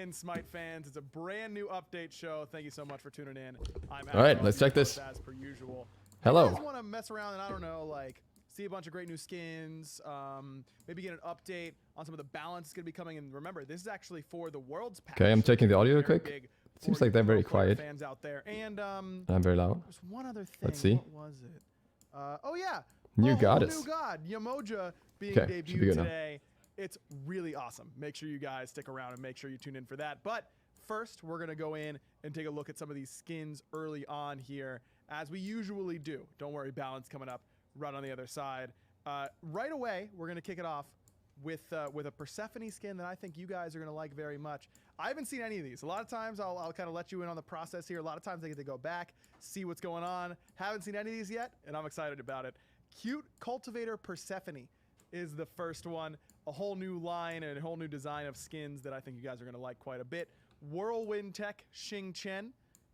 in, Smite fans. It's a brand new update show. Thank you so much for tuning in. I'm All right, let's check this. As per usual. Hello. If you guys want to mess around and, I don't know, like, see a bunch of great new skins, maybe get an update on some of the balance that's going to be coming. And remember, this is actually for the World's Patch. Okay, I'm checking the audio real quick. Seems like they're very quiet. Fans out there. And I'm very loud. there's one other thing. Let's see. What was it? Oh, yeah. New goddess. New god, Yemoja, being Okay, should be debuted good now. today. It's really awesome. Make sure you guys stick around and make sure you tune in for that. But first, we're going to go in and take a look at some of these skins early on here, as we usually do. Don't worry, balance coming up right on the other side. Right away, we're going to kick it off with a Persephone skin that I think you guys are going to like very much. I haven't seen any of these. A lot of times, I'll kind of let you in on the process here. A lot of times, I get to go back, see what's going on. Haven't seen any of these yet, and I'm excited about it. Cute Cultivator Persephone is the first one. A whole new line and a whole new design of skins that I think you guys are going to like quite a bit. Whirlwind Tech Xing Chen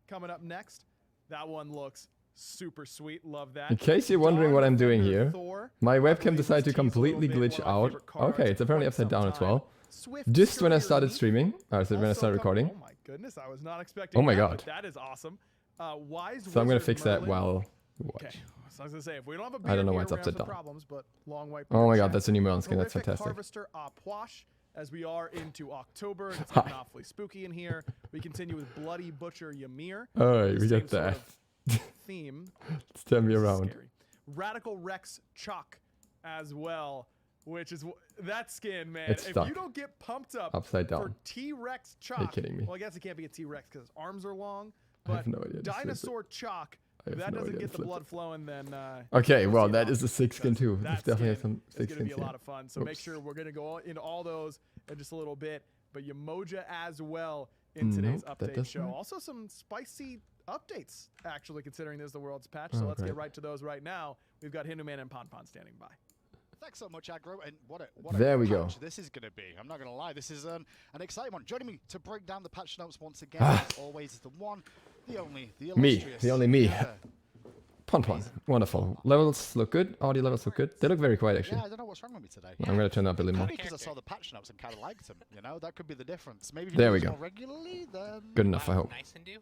coming up next. That one looks super sweet. Love that. In case you're wondering what I'm doing here, my webcam decided to completely glitch out. Okay, it's apparently upside down as well. Just when I started streaming, or when I started recording. Oh my goodness, I was not expecting Oh my that, god. but that is awesome. Wise So I'm gonna Wizard fix that Merlin. while we watch. Okay. So I was gonna say, if we don't have a I don't know beard why it's here, we're upside gonna have some down. problems, but long white Oh my beard god, chat. that's a new Merlin skin. That's Horrific fantastic. Harvester Posh, as we are into October, and it's getting awfully spooky in here. We continue with Bloody Butcher Ymir. Alright, we Same got sort that. of theme. Let's turn me This is around. scary. Radical Rex Chalk as well, which is that skin, man. It's If stuck. you don't get pumped up Upside for down. T-Rex Chalk, Are you kidding me? well, I guess it can't be a T-Rex because his arms are long. I have But no idea. Just flip it. Dinosaur Chalk, I if have that no doesn't idea. get the Flip blood it. flowing, then Okay, we'll well, see that about is a sick skin too. that This definitely has skin some sick is going to skins be a here. lot of fun. So make Oops. sure we're going to go into all those in just a little bit. But Yemoja as well in today's Nope, that update doesn't show. work. Also some spicy updates, actually, considering this is the World's Patch. So let's great. get right to those right now. We've got Hinduman and Ponpon standing by. Thanks so much, Aggro, and what There a we go. patch this is going to be. I'm not going to lie, this is an exciting one. Joining me to break down the patch notes once again, as always, is the one, the only, the Me, illustrious. the only me. Yeah, Pon. Wonderful. Levels look good. Audio levels look good. They look very quiet actually. yeah, I don't know what's wrong with me today. I'm gonna turn up a little more. Maybe because I saw the patch notes and kind of liked them. You know, that could be the difference. Maybe if you There do we this go. more regularly, then Good enough, I hope. Nice and do.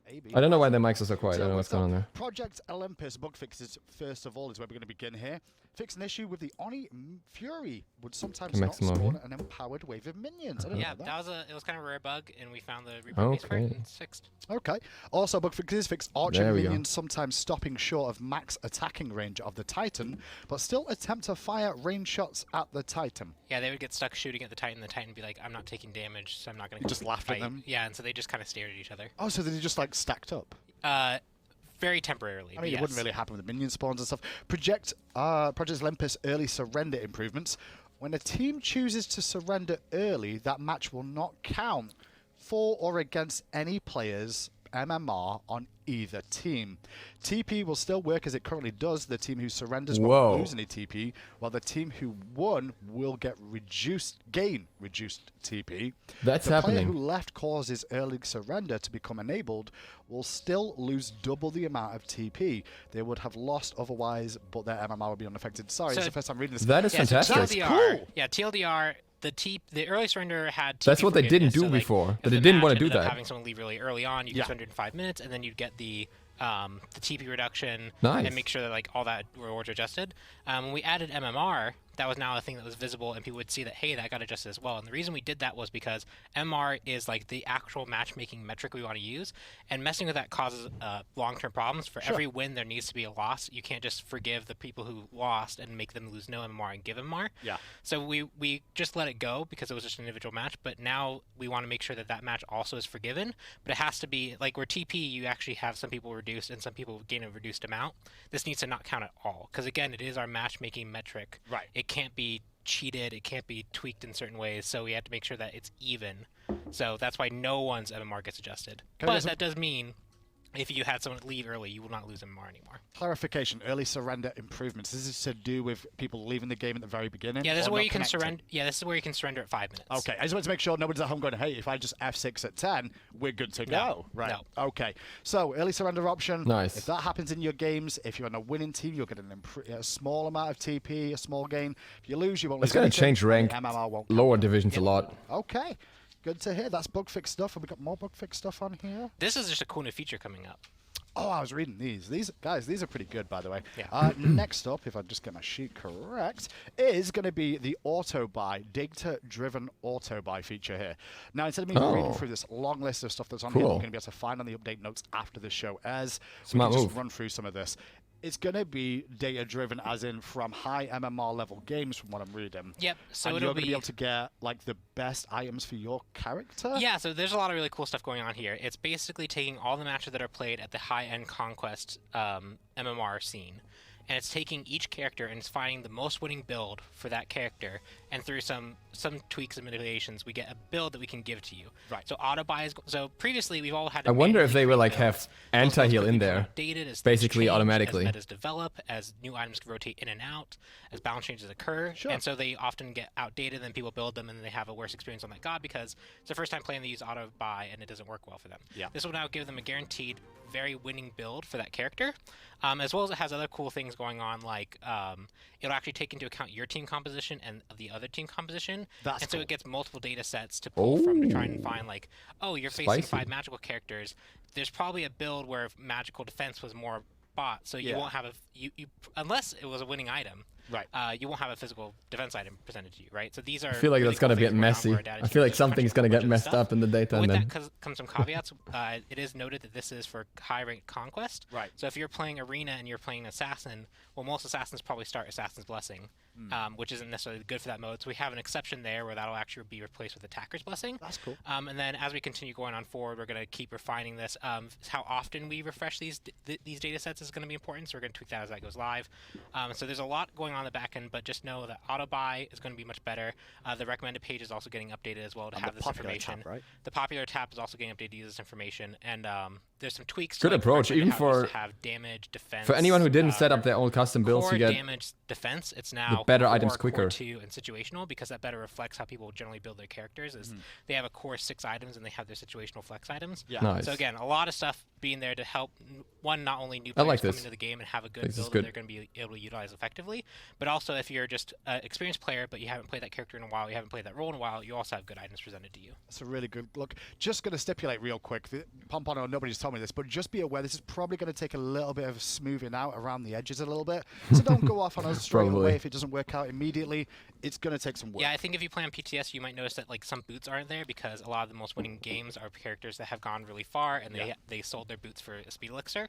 maybe. I don't know why the mics are so quiet. I So don't know what's going on there. Project Olympus bug fixes, first of all, is where we're going to begin here. Fix an issue with the Oni Fury would sometimes Can not make some more spawn here. an empowered wave of minions. I didn't Yeah, know that was it was kind of a rare bug, and we found the reboot piece for it, Okay. and it's fixed. Okay. Also, bug fixes fix archer There we go. minions sometimes stopping short of max attacking range of the Titan, but still attempt to fire range shots at the Titan. Yeah, they would get stuck shooting at the Titan. The Titan would be like, "I'm not taking damage, so I'm not going You to." just laughed at them? Yeah, and so they just kind of stared at each other. Oh, so they're just like stacked up. Very temporarily. I but mean, yes. it wouldn't really happen with the minion spawns and stuff. Project Olympus early surrender improvements. When a team chooses to surrender early, that match will not count for or against any players' MMR on either team. TP will still work as it currently does. The team who surrenders Whoa. won't lose any TP, while the team who won will gain reduced TP. That's The player who happening. left causes early surrender to become enabled will still lose double the amount of TP they would have lost otherwise, but their MMR will be unaffected. Sorry, So it's the first time reading this. That is Yeah, so fantastic. TLDR, Cool. Yeah, TLDR. The early surrender had TP That's what they didn't forgiveness, do so, like, before, if but the they didn't match wanna do ended up that. Having someone leave really early on, you Yeah. get surrender in 5 minutes, and then you'd get the TP reduction Nice. and make sure that like all that rewards are adjusted. When we added MMR, that was now a thing that was visible, and people would see that, hey, that got adjusted as well. And the reason we did that was because MMR is like the actual matchmaking metric we want to use, and messing with that causes long-term problems. For every win, there needs to be a loss. You can't just forgive the people who lost and make them lose no MMR and give MMR. Yeah. So we just let it go because it was just an individual match, but now we want to make sure that that match also is forgiven, but it has to be, like where TP, you actually have some people reduced and some people gain a reduced amount. This needs to not count at all, because again, it is our matchmaking metric. Right. It can't be cheated, it can't be tweaked in certain ways, so we have to make sure that it's even. So that's why no one's MMR gets adjusted. Can I But get some- that does mean if you had someone leave early, you will not lose MMR anymore. Clarification, early surrender improvements. This is to do with people leaving the game at the very beginning? Yeah, this is or where not you can connecting? surrender. Yeah, this is where you can surrender at 5 minutes. Okay, I just want to make sure nobody's at home going, hey, if I just F6 at 10, we're good to go. No, Right. no. Okay. So, early surrender option. Nice. If that happens in your games, if you're on a winning team, you'll get a small amount of TP, a small gain. If you lose, you won't lose It's gonna anything, change and rank the MMR won't lower count. divisions a lot. Okay. Good to hear. That's bug fix stuff. Have we got more bug fix stuff on here? This is just a cool new feature coming up. Oh, I was reading these. These are pretty good, by the way. Yeah. Next up, if I just get my sheet correct, is going to be the auto buy, data-driven auto buy feature here. Now, instead of me reading through this long list of stuff that's on here, we're going to be able to find on the update notes after the show airs. Smart we can move. just run through some of this. It's going to be data-driven, as in from high MMR level games, from what I'm reading. Yep. So and it'll you're going to be able to get like the best items for your character. Yeah. So there's a lot of really cool stuff going on here. It's basically taking all the matches that are played at the high-end Conquest MMR scene, and it's taking each character and it's finding the most winning build for that character, and through some tweaks and manipulations, we get a build that we can give to you. Right. So auto buy is so previously we've all had. To I wonder if they will like builds. have anti-heal in there, basically automatically. As metas develop, as new items can rotate in and out, as balance changes occur, and so they often get outdated. Then people build them, and they have a worse experience on that god because it's their first time playing. They use auto buy, and it doesn't work well for them. Yeah. This will now give them a guaranteed very winning build for that character, as well as it has other cool things going on, like it'll actually take into account your team composition and the other team composition. That's and so cool. it gets multiple data sets to pull from to try and find, like, oh, you're facing 5 magical characters. There's probably a build where magical defense was more bot, so you won't have you unless it was a winning item. Right. You won't have a physical defense item presented to you, right? So these are. I feel like really that's gonna cool get things going on messy. where data I feel like just something's crunching gonna a get bunch of messed stuff. up in the data, But and with then that comes some caveats. It is noted that this is for high-ranked conquest. Right. So if you're playing arena and you're playing assassin, well, most assassins probably start assassin's blessing, which isn't necessarily good for that mode. So we have an exception there where that'll actually be replaced with attacker's blessing. That's cool. And then as we continue going on forward, we're going to keep refining this. How often we refresh these data sets is going to be important. So we're going to tweak that as that goes live. So there's a lot going on in the back end, but just know that auto buy is going to be much better. The recommended page is also getting updated as well to have this information. Tab, right? The popular tab is also getting updated to use this information, and there's some tweaks. Good to, like, approach, recommend even how it used for- to have damage, defense. for anyone who didn't set up their own custom builds, core you get damage, defense. It's now better core, items core quicker. 2, and situational, because that better reflects how people generally build their characters. Is they have a core 6 items and they have their situational flex items. Yeah. Nice. So again, a lot of stuff being there to help not only new I players like come this. into the game and have a good This is build that good. they're going to be able to utilize effectively, but also if you're just an experienced player but you haven't played that character in a while, you haven't played that role in a while, you also have good items presented to you. That's a really good look. Just going to stipulate real quick. Pompano, nobody's told me this, but just be aware this is probably going to take a little bit of smoothing out around the edges a little bit. So don't go off on us straight Probably. away if it doesn't work out immediately. It's going to take some work. Yeah, I think if you play on PTS, you might notice that like some boots aren't there because a lot of the most winning games are characters that have gone really far and they sold their boots for a speed elixir.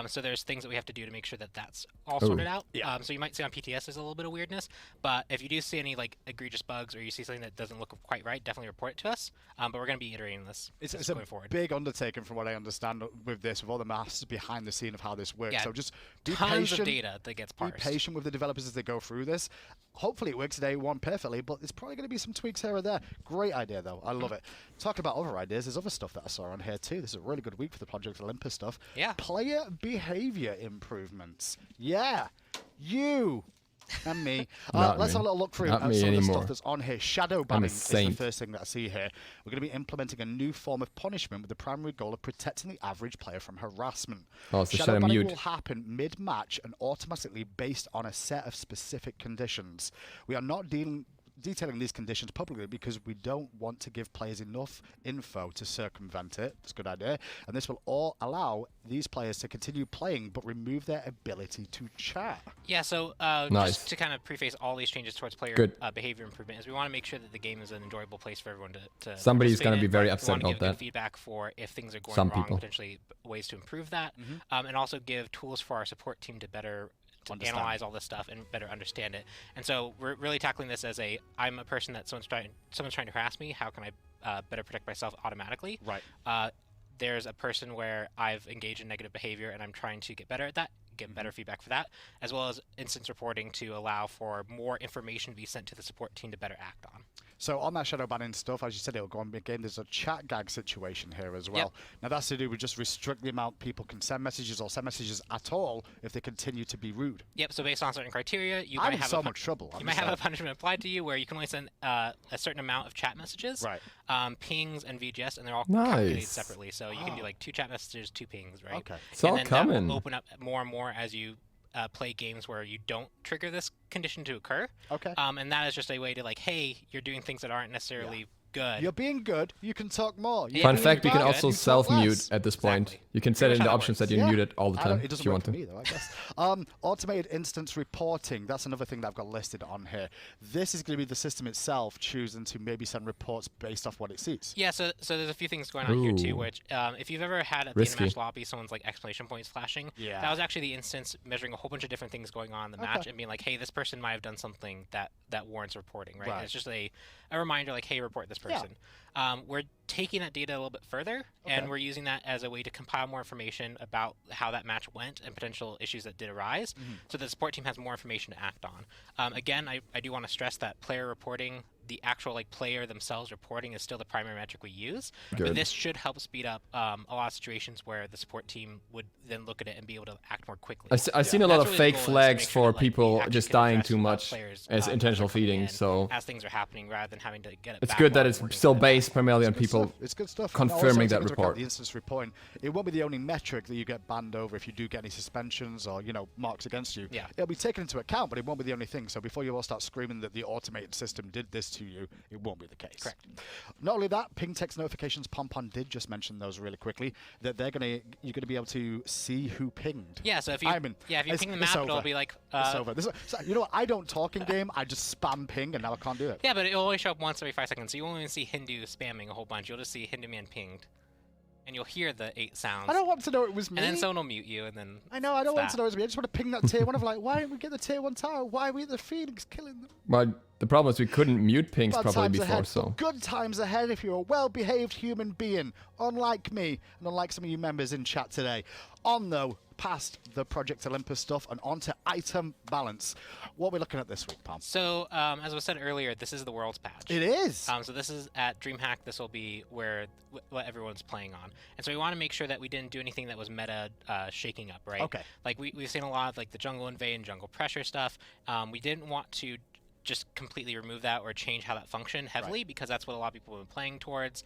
So there's things that we have to do to make sure that that's all sorted out. Yeah. So you might see on PTS there's a little bit of weirdness, but if you do see any like egregious bugs or you see something that doesn't look quite right, definitely report it to us. But we're going to be iterating this. It's going a forward. big undertaking from what I understand with this, with all the maths behind the scene of how this works. Yeah, So just be Tons patient. of data that gets Be parsed. patient with the developers as they go through this. Hopefully it works day one perfectly, but there's probably going to be some tweaks here or there. Great idea, though. I love it. Talking about other ideas, there's other stuff that I saw on here, too. This is a really good week for the Project Olympus stuff. Yeah. Player behavior improvements. Yeah. You and me. Not Let's me. have a little look through Not me some of the anymore. stuff that's on here. Shadow I'm a banning is the saint. first thing that I see here. We're going to be implementing a new form of punishment with the primary goal of protecting the average player from harassment. Oh, it's the Shadow shadow banning mute. will happen mid-match and automatically based on a set of specific conditions. We are not detailing these conditions publicly because we don't want to give players enough info to circumvent it. That's a good idea. And this will all allow these players to continue playing but remove their ability to chat. Yeah, so Nice. just to kind of preface all these changes towards player Good. behavior improvement is we want to make sure that the game is an enjoyable place for everyone to Somebody's participate gonna in. be very We upset wanna about give good that. feedback for if things are going Some wrong, people. potentially ways to improve that, and also give tools for our support team to better Understand. analyze all this stuff and better understand it. And so we're really tackling this as I'm a person that someone's trying to harass me. How can I better protect myself automatically? Right. There's a person where I've engaged in negative behavior and I'm trying to get better at that, get better feedback for that, as well as instance reporting to allow for more information to be sent to the support team to better act on. So on that shadow banning stuff, as you said, it'll go on mid-game. There's a chat gag situation here as well. Yep. Now that's to do with just restrict the amount people can send messages or send messages at all if they continue to be rude. Yep, so based on certain criteria, you I'm might in have so much trouble. you might have a punishment applied to you where you can only send a certain amount of chat messages, Right. Pings and VGS, and they're all Nice. calculated separately. So you can do like 2 chat messages, 2 pings, right? Okay. It's and all then common. That will open up more and more as you play games where you don't trigger this condition to occur. Okay. And that is just a way to like, hey, you're doing things that aren't necessarily good. You're being good. You can talk more. Fun fact, you can bad, also you talk self-mute less. at this point. Exactly. You can set it in much the how that options that works. you mute it all the time It if doesn't you work want for to. me, though, I guess. Automated instance reporting. That's another thing that I've got listed on here. This is going to be the system itself choosing to maybe send reports based off what it sees. Yeah, so there's a few things going on here too, Ooh. which if you've ever had at the end of match lobby someone's like exclamation points flashing, Yeah. that was actually the instance measuring a whole bunch of different things going on in the match and being like, hey, this person might have done something that warrants reporting, right? And it's just a reminder like, hey, report this person. We're taking that data a little bit further, and we're using that as a way to compile more information about how that match went and potential issues that did arise, so the support team has more information to act on. Again, I do want to stress that player reporting, the actual like player themselves reporting, is still the primary metric we use. Good. But this should help speed up a lot of situations where the support team would then look at it and be able to act more quickly. I've seen a lot of That's really the fake goal, is to flags make sure for that, like, we people actually just can dying address too much players, as that intentional are coming feeding. in So as things are happening, rather than having to get it it's back good that while it's working still through it. based primarily on Good people stuff. It's good stuff. confirming And also that take into account report. The instance reporting, it won't be the only metric that you get banned over if you do get any suspensions or marks against you. Yeah. It'll be taken into account, but it won't be the only thing. So before you all start screaming that the automated system did this to you, it won't be the case. Correct. Not only that, ping text notifications. Pompon did just mention those really quickly. That you're gonna be able to see who pinged. Yeah, so if you if you ping the map, it'll be like it's over. You know what? I don't talk in game. I just spam ping, and now I can't do it. yeah, but it'll only show up once every 5 seconds, so you won't even see Hindu spamming a whole bunch. You'll just see Hindu man pinged, and you'll hear the 8 sounds. I don't want to know it was me. And then someone will mute you, and then I know. I don't want to know it was me. I just want to ping that tier 1 of like, why didn't we get the tier 1 tower? Why are we at the Phoenix killing them? Well, the problem is we couldn't mute pings Bad properly times before, ahead, so but good times ahead if you're a well-behaved human being, unlike me, and unlike some of you members in chat today. On though, past the Project Olympus stuff and onto item balance. What are we looking at this week, Palm? So, as was said earlier, this is the Worlds patch. It is. So this is at DreamHack. This will be where what everyone's playing on, and so we want to make sure that we didn't do anything that was meta shaking up, right? Okay. Like we've seen a lot of like the jungle invade and jungle pressure stuff. We didn't want to just completely remove that or change how that functioned heavily, because that's what a lot of people have been playing towards.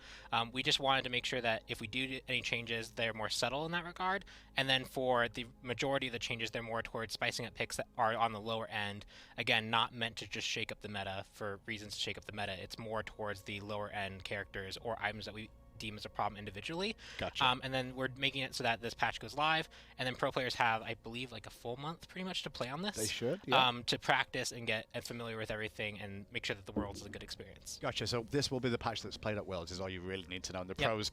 We just wanted to make sure that if we do any changes, they're more subtle in that regard. And then for the majority of the changes, they're more towards spicing up picks that are on the lower end. Again, not meant to just shake up the meta for reasons to shake up the meta. It's more towards the lower end characters or items that we deem as a problem individually. Gotcha. And then we're making it so that this patch goes live, and then pro players have, I believe, like a full month pretty much to play on this. They should, yeah. To practice and get familiar with everything and make sure that the Worlds is a good experience. Gotcha. So this will be the patch that's played at Worlds, is all you really need to know. And the pros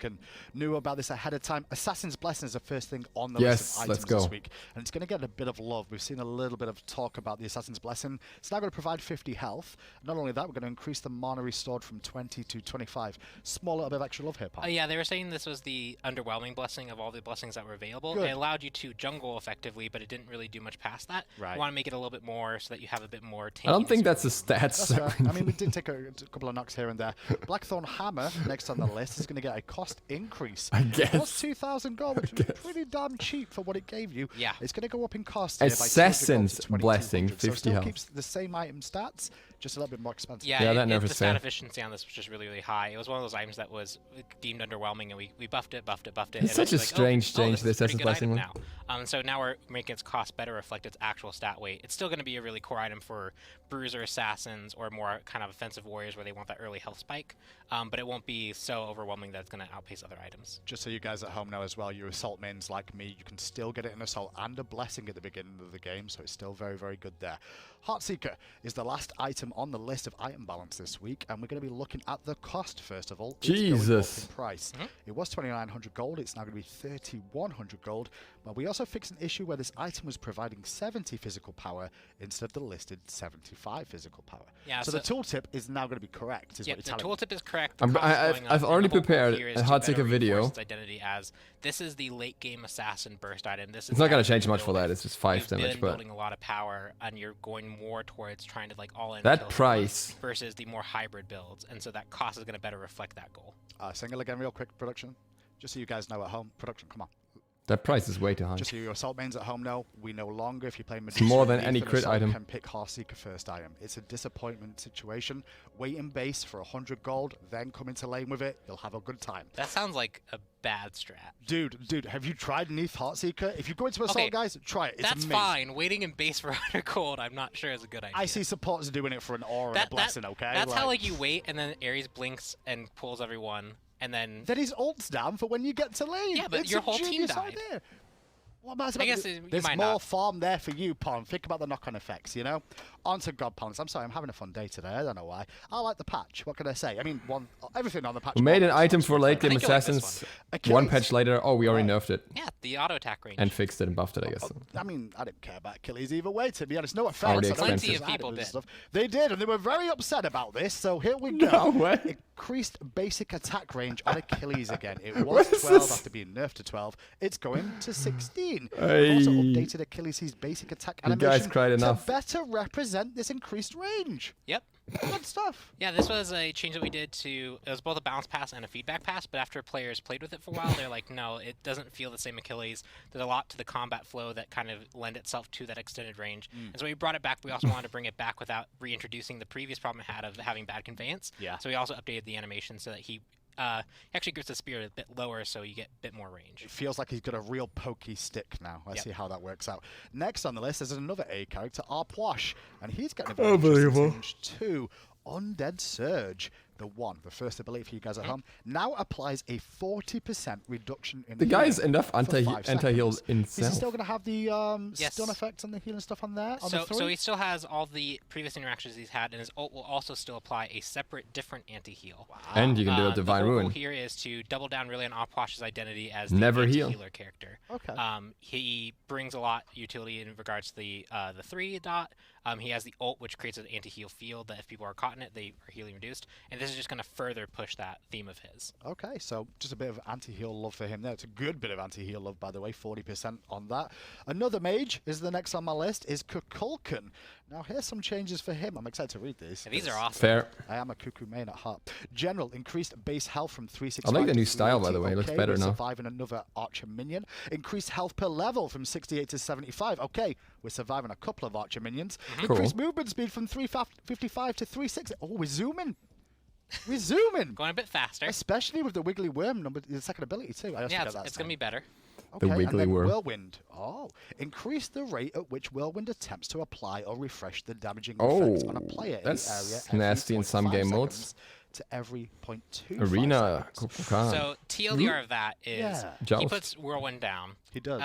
knew about this ahead of time. Assassin's Blessing is the first thing on the list of items this week, and it's going to get a bit of love. We've seen a little bit of talk about the Assassin's Blessing. It's now going to provide 50 health. Not only that, we're going to increase the mana restored from 20 to 25. Small little bit of extra love here, Pal. Yeah, they were saying this was the underwhelming blessing of all the blessings that were available. Good. It allowed you to jungle effectively, but it didn't really do much past that. Right. We want to make it a little bit more so that you have a bit more tankiness. I don't think that's a stats. That's fair. I mean, we did take a couple of knocks here and there. Blackthorn Hammer, next on the list, is going to get a cost increase. I It was guess. 2,000 gold, which was pretty damn cheap for what it gave you. Yeah. It's going to go up in cost here by 200 gold Assassin's to 2,200. Blessing, So 50 it still health. keeps the same item stats, just a little bit more expensive. Yeah, that nerf the is stat fair. efficiency on this was just really, really high. It was one of those items that was deemed underwhelming, and we buffed it. It's and such it a was like, strange change, this is the a pretty Assassin's good Blessing item now. So now we're making its cost better reflect its actual stat weight. It's still going to be a really core item for bruiser assassins or more kind of offensive warriors where they want that early health spike, but it won't be so overwhelming that it's going to outpace other items. Just so you guys at home know as well, you assault mains like me, you can still get it in assault and a blessing at the beginning of the game, so it's still very, very good there. Heartseeker is the last item on the list of item balance this week, and we're going to be looking at the cost first of all. It's going up Jesus. in price. It was 2,900 gold, it's now going to be 3,100 gold, but we also fixed an issue where this item was providing 70 physical power instead of the listed 75 physical power. Yeah, so the tooltip is now going to be correct, is Yeah, what the you're telling me. tooltip is correct. The I'm- cost is I've- going up, I've and already the whole goal prepared here is a to Heartseeker better video. reinforce its identity as this is the late game assassin burst item. This is It's not how gonna you change much build for that. it. It's just 5 You've damage, been but building a lot of power, and you're going more towards trying to like all in that kill price. someone versus the more hybrid builds, and so that cost is going to better reflect that goal. Single again real quick, production. Just so you guys know at home. Production, come on. That price is way too high. Just so your assault mains at home know, we no longer, if you play It's more than any crit assault, item. Can pick Heartseeker first item. It's a disappointment situation. Wait in base for 100 gold, then come into lane with it. You'll have a good time. That sounds like a bad strat. Dude, have you tried Neath Heartseeker? If you go into assault, guys, try it. It's That's amazing. fine. Waiting in base for 100 gold, I'm not sure is a good idea. I see supporters doing it for an aura and a blessing, okay? That's how like you wait and then Ares blinks and pulls everyone and then his ult's down for when you get to lane. Yeah, but it's your a whole team genius died. idea. What am I supposed I guess to do? you There's might more not. farm there for you, Pon. Think about the knock-on effects, you know? On to God Pons. I'm sorry, I'm having a fun day today. I don't know why. I like the patch. What can I say? I mean, everything on the patch. We made an item for late game think you'll like this assassins. one. One patch later, oh, we already nerfed it. yeah, the auto attack range. And fixed it and buffed it, I guess. I mean, I didn't care about Achilles either way, to be honest. No offense. Already I like expensive. these Plenty of people items and did. stuff. They did, and they were very upset about this, so here we go. No way. Increased basic attack range on Achilles again. It was What is 12 this? after being nerfed to 12. It's going to 16. Hey. We've also updated Achilles' basic attack You animation guys cried enough. to better represent this increased range. Yep. Good stuff. Yeah, this was a change that we did to, it was both a bounce pass and a feedback pass, but after players played with it for a while, they're like, no, it doesn't feel the same Achilles. There's a lot to the combat flow that kind of lend itself to that extended range. And so we brought it back. We also wanted to bring it back without reintroducing the previous problem it had of having bad conveyance. Yeah. So we also updated the animation so that he actually grips the spear a bit lower so you get a bit more range. It feels like he's got a real pokey stick now. Let's see how that works out. Next on the list is another A character, Arposh, and he's getting a very interesting change too. Undead Surge, the first ability for you guys at home, now applies a 40% reduction in The guy is healing enough for 5 anti-heal seconds. in Is he self. still going to have the Yes. stun effects and the healing stuff on there? On the So 3? he still has all the previous interactions he's had, and his ult will also still apply a separate, different anti-heal. And you can do a Divine the whole Ruin. goal here is to double down really on Oposh's identity as the Never heal. anti-healer character. Okay. He brings a lot utility in regards to the 3 dot. He has the ult, which creates an anti-heal field that if people are caught in it, they are healing reduced. And this is just going to further push that theme of his. Okay, so just a bit of anti-heal love for him there. It's a good bit of anti-heal love, by the way, 40% on that. Another mage is the next on my list, is Kukulkan. Now, here's some changes for him. I'm excited to read these. And these are awesome. Fair. I am a cuckoo main at heart. General, increased base health from 365 I like the to new style, by 380. the way. It looks Okay, better we're now. surviving another archer minion. Increased health per level from 68 to 75. Okay, we're surviving a couple of archer minions. Increased movement speed from 355 to 360. Oh, we're zooming. We're zooming. Going a bit faster. Especially with the wiggly worm number, the second ability too. I also Yeah, get that it's going to be better. Okay, The wiggly and then worm. Whirlwind. Oh, increase the rate at which Whirlwind attempts to apply or refresh the damaging Oh, effects on a player in that's the area every nasty in some 0.5 game modes. seconds to every 0.25 Arena, seconds. Kukulkan. So TLDR of that is Yeah. he Joust. puts Whirlwind down. He does.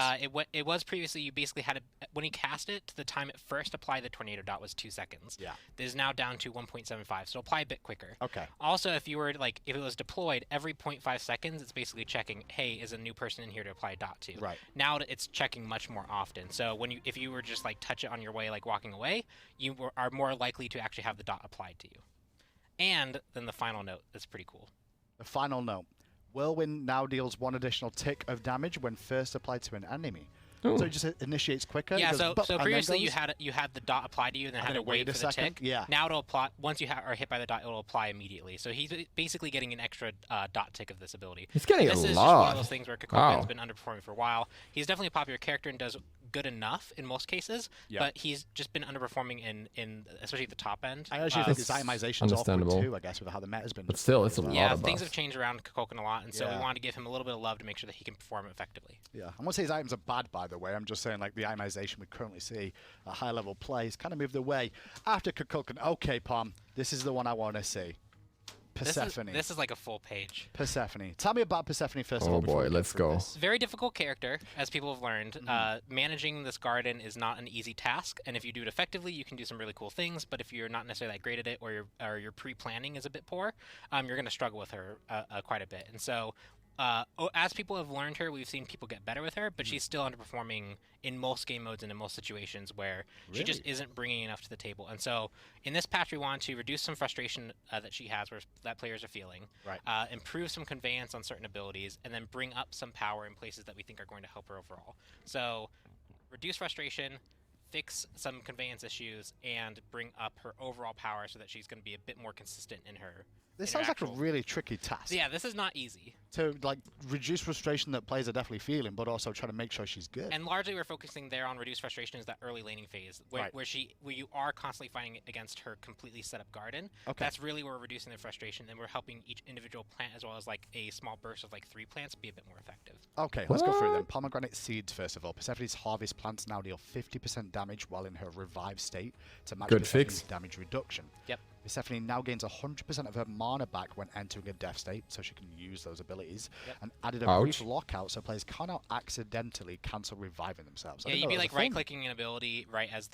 It was previously you basically had to, when he cast it, to the time it first applied the tornado dot was 2 seconds. Yeah. It is now down to 1.75, so apply a bit quicker. Okay. Also, if you were if it was deployed every 0.5 seconds, it's basically checking, hey, is a new person in here to apply a dot to? Right. Now it's checking much more often. So if you were just touch it on your way, walking away, you are more likely to actually have the dot applied to you. And then the final note that's pretty cool. The final note. Whirlwind now deals 1 additional tick of damage when first applied to an enemy. Oh. So it just initiates quicker. Yeah, it goes so bop, and then previously goes. you had the dot applied to you and then And had then to it waited wait a for the second? tick. Yeah. Now it'll apply once you are hit by the dot, it'll apply immediately. So he's basically getting an extra dot tick of this ability. He's getting this a is just one lot. of those things where Kukulkan's Wow. been underperforming for a while. He's definitely a popular character and does good enough in most cases, Yeah. but he's just been underperforming in especially at the top end. I actually think That's his itemization's awkward understandable. too, I guess, with how the meta's been. But still, it's a lot yeah, of things buff. have changed around Kukulkan a lot, and so we Yeah. wanted to give him a little bit of love to make sure that he can perform effectively. Yeah, I won't say his items are bad, by the way. I'm just saying, the itemization we currently see at high-level play has kind of moved away after Kukulkan. Okay, Pom, this is the one I want to see. Persephone. This is like a full page. Persephone. Tell me about Persephone first of Oh all. before boy, we get let's through go. this. Very difficult character, as people have learned. Managing this garden is not an easy task, and if you do it effectively, you can do some really cool things. But if you're not necessarily that great at it, or your pre-planning is a bit poor, you're going to struggle with her quite a bit. And so, as people have learned her, we've seen people get better with her, but she's still underperforming in most game modes and in most situations where she just isn't bringing enough to the table. And so, in this patch, we want to reduce some frustration that she has, that players are feeling, Right. improve some conveyance on certain abilities, and then bring up some power in places that we think are going to help her overall. So, reduce frustration, fix some conveyance issues, and bring up her overall power so that she's going to be a bit more consistent in her This sounds like a really tricky task. Yeah, this is not easy. To like reduce frustration that players are definitely feeling, but also try to make sure she's good. And largely we're focusing there on reduced frustration is that early laning phase where you are constantly fighting against her completely set up garden. Okay. That's really where we're reducing the frustration, and we're helping each individual plant as well as like a small burst of like 3 plants be a bit more effective. Okay, let's go through them. Pomegranate Seeds first of all. Persephone's harvest plants now deal 50% damage while in her revived state to match Persephone's damage reduction. Yep. Persephone now gains 100% of her mana back when entering a death state, so she can use those abilities. And added a brief lockout, so players cannot accidentally cancel reviving themselves. Yeah, you'd be like right-clicking an ability right as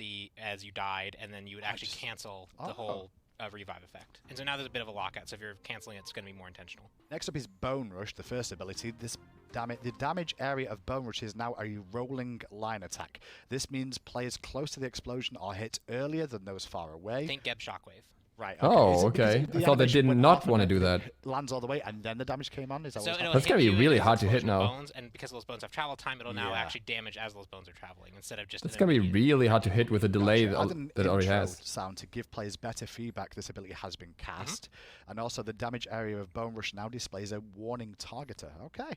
you died, and then you would actually cancel the whole revive effect. And so now there's a bit of a lockout, so if you're canceling it, it's going to be more intentional. Next up is Bone Rush, the first ability. The damage area of Bone Rush is now a rolling line attack. This means players close to the explosion are hit earlier than those far away. Think Geb Shockwave. Right. Okay. Oh, okay. I thought they did not want to do that. Lands all the way, and then the damage came on. Is that so that's gonna be really hard to hit now. Bones, and because those bones have travel time, it'll now actually damage as those bones are traveling instead of just. It's gonna be really hard to hit with a delay that it already has. Sound to give players better feedback. This ability has been cast, and also the damage area of Bone Rush now displays a warning targeter. Okay,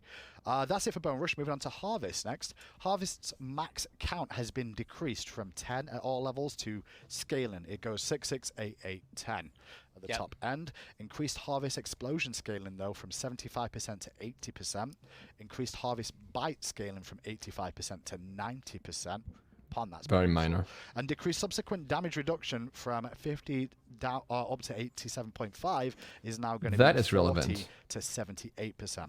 that's it for Bone Rush. Moving on to Harvest next. Harvest's max count has been decreased from 10 at all levels to scaling. It goes 6, 6, 8, 8, 10. At the top end. Increased harvest explosion scaling though from 75% to 80%. Increased harvest bite scaling from 85% to 90%. Upon that's very minor. And decreased subsequent damage reduction from 50 down up to 87.5 is now going to be 40 relevant to 78%.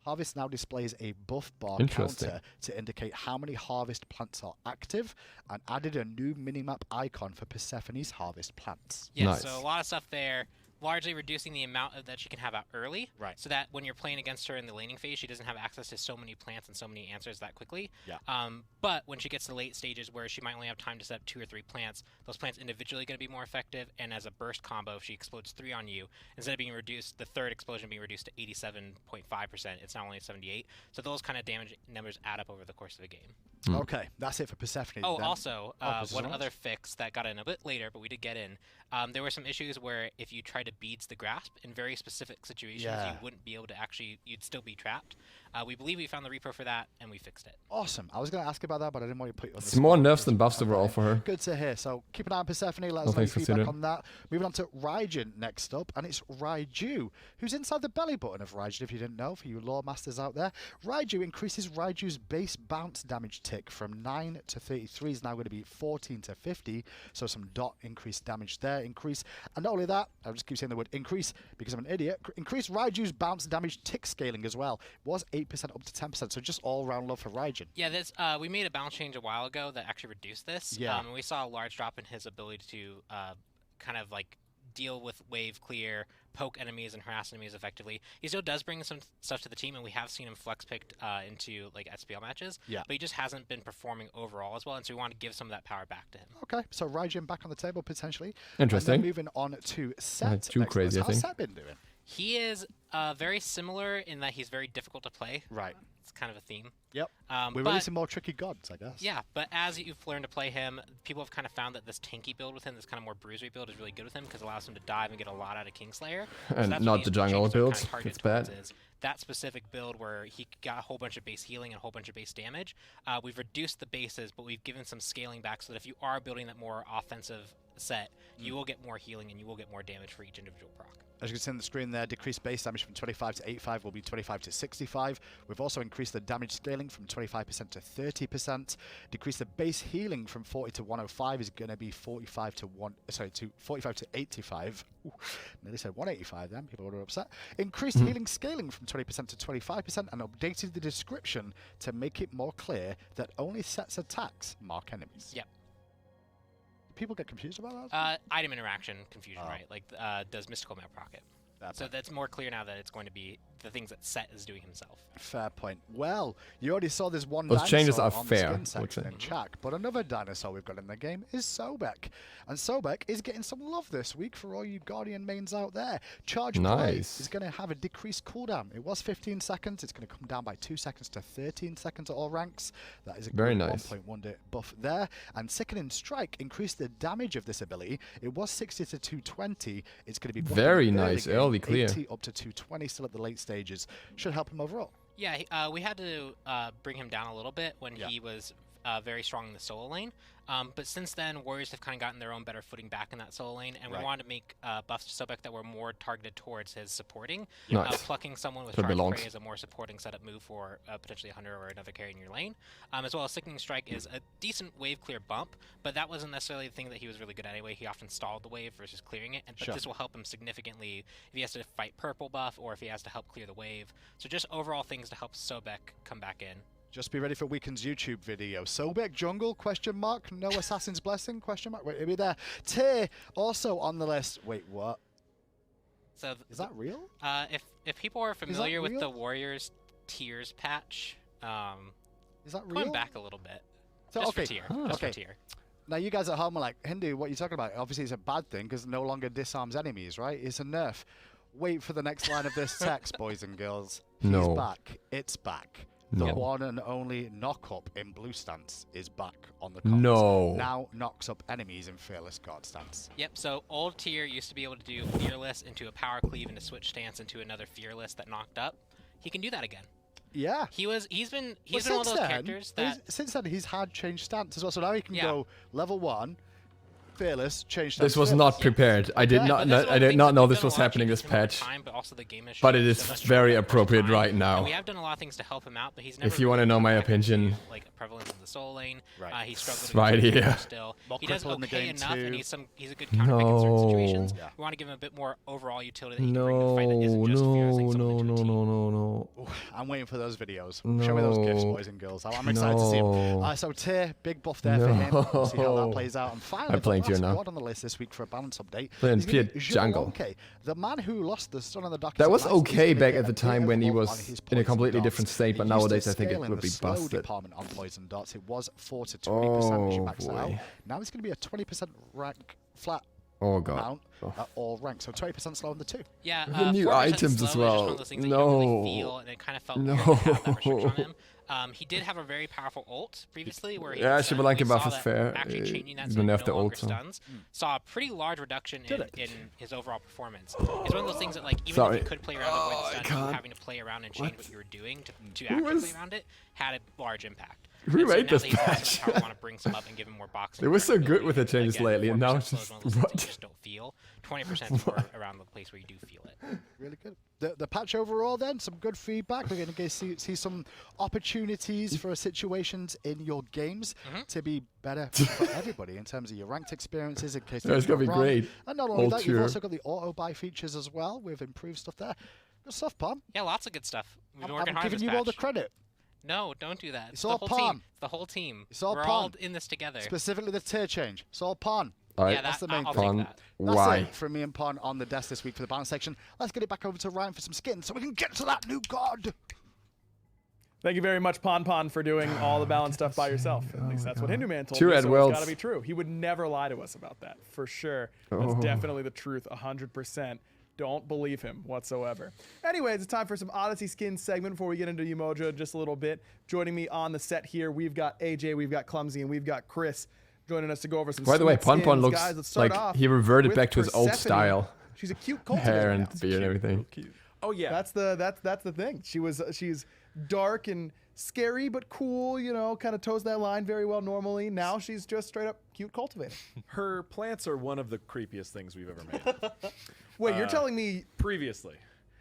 Harvest now displays a buff bar counter to indicate how many harvest plants are active, and added a new minimap icon for Persephone's harvest plants. Yeah, so a lot of stuff there. Largely reducing the amount that she can have out early, so that when you're playing against her in the laning phase, she doesn't have access to so many plants and so many answers that quickly. But when she gets to late stages where she might only have time to set up 2 or 3 plants, those plants individually going to be more effective, and as a burst combo, if she explodes 3 on you, instead of being reduced, the third explosion being reduced to 87.5%, it's now only 78. So those kind of damage numbers add up over the course of a game. Okay, that's it for Persephone. Oh, also, one other fix that got in a bit later, but we did get in. There were some issues where if you tried to beads the grasp in very specific situations, you wouldn't be able to actually, you'd still be trapped. We believe we found the repro for that, and we fixed it. Awesome. I was going to ask about that, but I didn't want to put you on the spot. It's more nerfs than buffs overall for her. Good to hear. So keep an eye on Persephone. Let us know your feedback on that. Moving on to Raijin next up, and it's Raiju, who's inside the belly button of Raijin, if you didn't know, for you lore masters out there. Raiju increases Raiju's base bounce damage tick from 9 to 33 is now going to be 14 to 50, so some dot increased damage there. Increase, and not only that, I'll just keep saying the word increase because I'm an idiot. Increase Raiju's bounce damage tick scaling as well. It was 8% up to 10%, so just all round love for Raijin. Yeah, this we made a balance change a while ago that actually reduced this. And we saw a large drop in his ability to kind of like deal with wave clear, poke enemies and harass enemies effectively. He still does bring some stuff to the team, and we have seen him flex picked into like SPL matches. But he just hasn't been performing overall as well, and so we want to give some of that power back to him. Okay, so Raijin back on the table potentially. Interesting. And then moving on to Set. Too crazy, I think. How's Set been doing? He is very similar in that he's very difficult to play. Right. It's kind of a theme. Yep. We're releasing more tricky gods, I guess. Yeah, but as you've learned to play him, people have kind of found that this tanky build with him, this kind of more bruisery build, is really good with him because it allows him to dive and get a lot out of Kingslayer. And so not the jungle build. It's bad. That specific build where he got a whole bunch of base healing and a whole bunch of base damage, we've reduced the bases, but we've given some scaling back so that if you are building that more offensive set, you will get more healing and you will get more damage for each individual proc. As you can see on the screen there, decreased base damage from 25 to 85 will be 25 to 65. We've also increased the damage scaling from 25% to 30%. Decreased the base healing from 40 to 105 is going to be 45 to 45 to 85. Ooh, nearly said 185 then, people were upset. Increased healing scaling from 20% to 25% and updated the description to make it more clear that only Set's attacks mark enemies. Yep. People get confused about that? Item interaction confusion, right? Like, does Mystical Map proc it? So that's more clear now that it's going to be the things that Set is doing himself. Fair point. Well, you already saw this one Those dinosaur changes are on fair, the skin section in chat, but another dinosaur we've got in the game is Sobek. And Sobek is getting some love this week for all you Guardian mains out there. Charge Play is going to have a decreased cooldown. It was 15 seconds. It's going to come down by 2 seconds to 13 seconds at all ranks. That is a very good nice 1.1 buff there. And Sickening Strike increased the damage of this ability. It was 60 to 220. It's going to be very nice early. probably clear. 280 up to 220 still at the late stages. Should help him overall. Yeah, we had to bring him down a little bit when he was very strong in the solo lane. But since then, Warriors have kind of gotten their own better footing back in that solo lane, and we wanted to make buffs to Sobek that were more targeted towards his supporting. Nice. Plucking someone with So Charge belongs. Prey is a more supporting setup move for potentially a Hunter or another carry in your lane. As well as Sickening Strike is a decent wave clear bump, but that wasn't necessarily the thing that he was really good at anyway. He often stalled the wave versus clearing it, but this will help him significantly if he has to fight purple buff or if he has to help clear the wave. So just overall things to help Sobek come back in. Just be ready for Weekend's YouTube video. Sobek jungle, question mark, no assassin's blessing, question mark. Wait, it'll be there. Tyr also on the list. Wait, what? So Is that real? if people are familiar with real? the Warriors tiers patch, Is that real? going back a little bit. So, Just okay. for tier. Just for tier. Now you guys at home are like, Hindu, what are you talking about? Obviously it's a bad thing because it no longer disarms enemies, right? It's a nerf. Wait for the next line of this text, boys and girls. He's No. back. It's back. No. The one and only knock-up in blue stance is back on the cards. No. Now knocks up enemies in Fearless God stance. Yep, so old tier used to be able to do Fearless into a power cleave into switch stance into another Fearless that knocked up. He can do that again. Yeah. He's been But one of those characters that since then he's had changed stance as well. So now he can Yeah. go level 1, Fearless, change stance. This was Fearless. not prepared. I did Yeah, not but know, that's one I of the did things not that know we've this done a was lot of happening this changes over patch. time, but also the game has But it changed is so much very over appropriate time. right And now. we have done a lot of things to help him out, but he's never If you wanna really know my gotten back into, opinion. like prevalence in the solo lane. Right. He's struggling Right against here. still. More He does cripple in the okay game enough, and too. he's a good counter pick in certain situations. Yeah. We want to give him a bit more overall utility that he can bring to the fight that isn't just fusing someone into a team. no. Ooh, I'm waiting for those videos. Show me those gifs, No. boys and girls. I'm excited to see them. No. So Tyr, big buff there for him. We'll see how that No. plays out. And finally, I'm playing the last Tyr now. squad on the list this week for a balance update. Playing is gonna be Piet Jungle. Xhonke, the man who lost the Sun on the Dock. That was okay back at the time when he was in a completely different state, but nowadays I think it would be busted. Department on poison dots. It was 4 to 20% when she Oh, maxed out. boy. Now it's going to be a 20% rank flat Oh god. amount at all ranks. So 20% slow on the 2. Yeah, The new 4% items slow as is just well. one of those things that you don't really No. feel, and it kind of felt weird to have that restriction on him. No. He did have a very powerful ult previously, where he Yeah, was stunned. Shibalanka We buff saw is that fair. Actually changing that He's so he gonna no have the longer ult, so. stuns saw a pretty large reduction Did in his overall performance. It's one of those things that, like, even Sorry. if you could play around avoid Oh, I the stun, can't. having to play around and change what you were doing to Who actually was- play around it had a large impact. Who And so made now this that he's lost patch? some power, we want to bring some up and give him more boxing. They were so good with the flexibility. changes Again, lately, and now 4% it's slow is just- one of those things that what? you just don't feel. 20% is more around the place where you do feel it. Really good. The patch overall then, some good feedback. We're going to see some opportunities for situations in your games to be better for everybody in terms of your ranked experiences in case Yeah, it's things gonna go be wrong. great. And not only All that, you've tier. also got the auto buy features as well. We've improved stuff there. Good stuff, Palm. Yeah, lots of good stuff. We've been I'm working hard on giving this you all the patch. credit. No, don't do that. It's the all whole Palm. team. The whole team. It's all We're Palm. all in this together. Specifically the tier change. It's all Pawn. Alright. Yeah, That's the main I'll thing. take Pon. that. That's Why? it from me and Pon on the desk this week for the balance section. Let's get it back over to Ryan for some skins so we can get to that new god. Thank you very much, Pon, for doing all the balance stuff by yourself. At least that's what Hindu Man told Two me, red so it's worlds. got to be true. He would never lie to us about that, for sure. That's Oh. definitely the truth, 100%. Don't believe him whatsoever. Anyways, it's time for some Odyssey Skin segment before we get into Yemoja just a little bit. Joining me on the set here, we've got AJ, we've got Clumsy, and we've got Chris joining us to go over some By the way, SMITE Pon skins. looks Guys, let's start like off he reverted with back to his old Persephone. style. She's a cute cultivator Hair now. and beard and everything. Oh yeah. That's the thing. She's dark and scary but cool, you know, kind of toes that line very well normally. Now she's just straight up cute cultivator. Her plants are one of the creepiest things we've ever made. Wait, you're telling me Previously.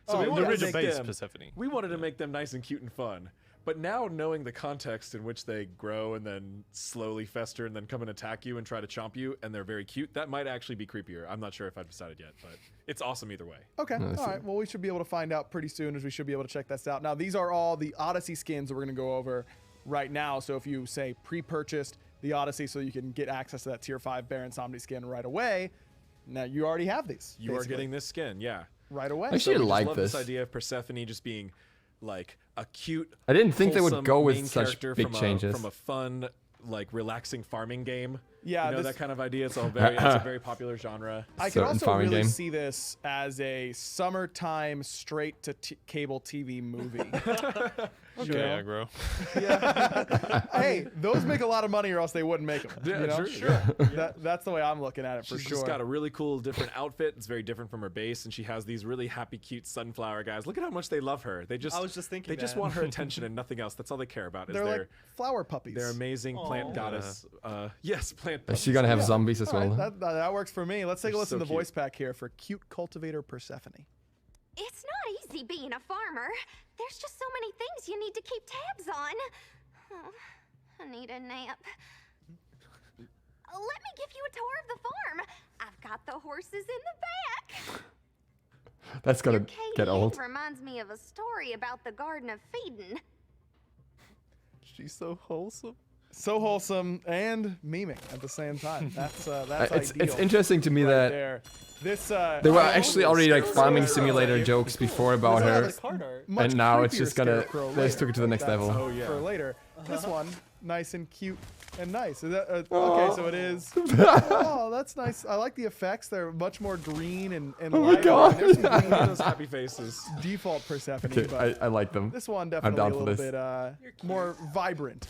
Oh, we the wanted to original make base them, Persephone. We wanted to make them nice and cute and fun. But now knowing the context in which they grow and then slowly fester and then come and attack you and try to chomp you and they're very cute, that might actually be creepier. I'm not sure if I've decided yet, but it's awesome either way. okay, all right. Well, we should be able to find out pretty soon, as we should be able to check this out. Now, these are all the Odyssey skins that we're going to go over right now. So if you, say, pre-purchased the Odyssey so you can get access to that Tier 5 Baron Somni skin right away, now you already have these. You are basically, getting this skin, yeah. right away. Actually, I we just like love this. this idea of Persephone just being like a cute. I didn't think they would wholesome go with main such character big from changes. from a fun, like relaxing farming game. Yeah, that kind of idea. It's all very, it's a very popular genre. I can also really see this as a summertime straight to cable TV movie. Okay, aggro. Yeah. Hey, those make a lot of money, or else they wouldn't make them. Yeah, you know? sure. That's the way I'm looking at it for She's sure. just got a really cool different outfit. It's very different from her base, and she has these really happy, cute sunflower guys. Look at how much they love her. They just I was just thinking they just want her attention and nothing else. That's all they care about. They're like flower puppies. They're amazing plant goddess. Yes, plant. Is she gonna have zombies as well? Right, that works for me. Let's take a listen to the cute. voice pack here for cute cultivator Persephone. It's not easy being a farmer. There's just so many things you need to keep tabs on. Oh, I need a nap. Let me give you a tour of the farm. I've got the horses in the back. That's gonna get old. It reminds me of a story about the Garden of Eden. She's so wholesome. So wholesome and memeing at the same time. That's It's ideal. interesting to me right that there. This there were actually already like farming simulator jokes before about her, much and now it's creepier just gonna scarecrow they just later, took it to the but next that's level. Oh yeah. for later. This one, nice and cute and nice. Is that okay? So it is. Oh, that's nice. I like the effects. They're much more green and Oh my lighter. God. There's some Look green at those happy faces. default Persephone, Okay, but I like them. this one I'm definitely down a for little this. bit more vibrant.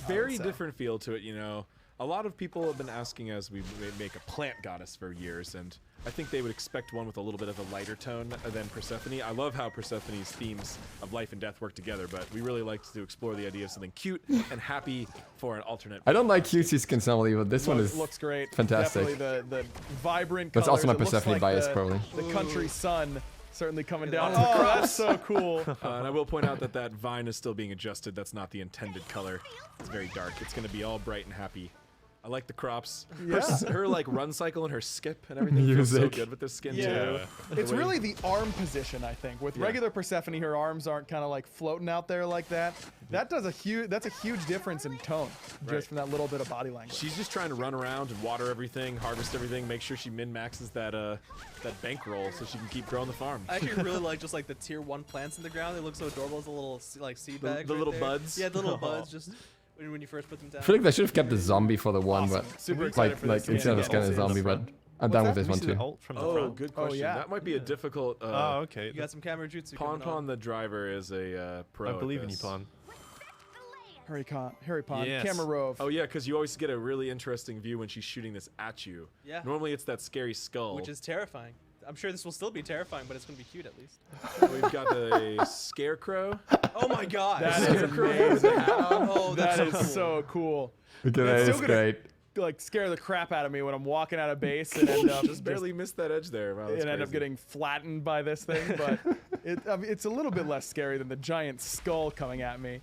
Very different feel to it, you know. A lot of people have been asking us we make a plant goddess for years, and I think they would expect one with a little bit of a lighter tone than Persephone. I love how Persephone's themes of life and death work together, but we really like to explore the idea of something cute and happy for an alternate. I don't like cutesy skins normally, but this one is looks great. fantastic. Definitely the vibrant That's colors. also my It looks Persephone like bias, the, probably. The country sun certainly coming down. Oh, that's so cool. And I will point out that vine is still being adjusted. That's not the intended color. It's very dark. It's going to be all bright and happy. I like the crops. Her like run cycle and her skip and everything feels so good with this skin too. It's really the arm position, I think. With regular Persephone, her arms aren't kind of like floating out there like that. That's a huge difference in tone just from that little bit of body language. She's just trying to run around and water everything, harvest everything, make sure she min-maxes that bankroll so she can keep growing the farm. I actually really like just like the tier 1 plants in the ground. They look so adorable as a little like seed bags. The right little there. buds? Yeah, the little buds just when you first put them down. I feel like they should have kept the zombie for the one, Awesome. but Super excited for like this instead of game. scanning a zombie, but I'm done with this one See the too. ult from the Oh, front. good question. yeah. That might be a difficult. Oh, okay. You got some camera jutsu coming Pon on. the driver is a pro. I at believe in you, this. Pon. Harry Pond, Yes. camera rove. Oh yeah, because you always get a really interesting view when she's shooting this at you. Yeah. Normally it's that scary skull. Which is terrifying. I'm sure this will still be terrifying, but it's going to be cute at least. We've got the scarecrow. Oh my god. That is Scarecrow with a hat on. Oh, that's That so is cool. so cool. Okay, It's that still is gonna- great. Like scare the crap out of me when I'm walking out of base and end up Just barely missed that edge there. Wow, that's and end up crazy. getting flattened by this thing. But it's a little bit less scary than the giant skull coming at me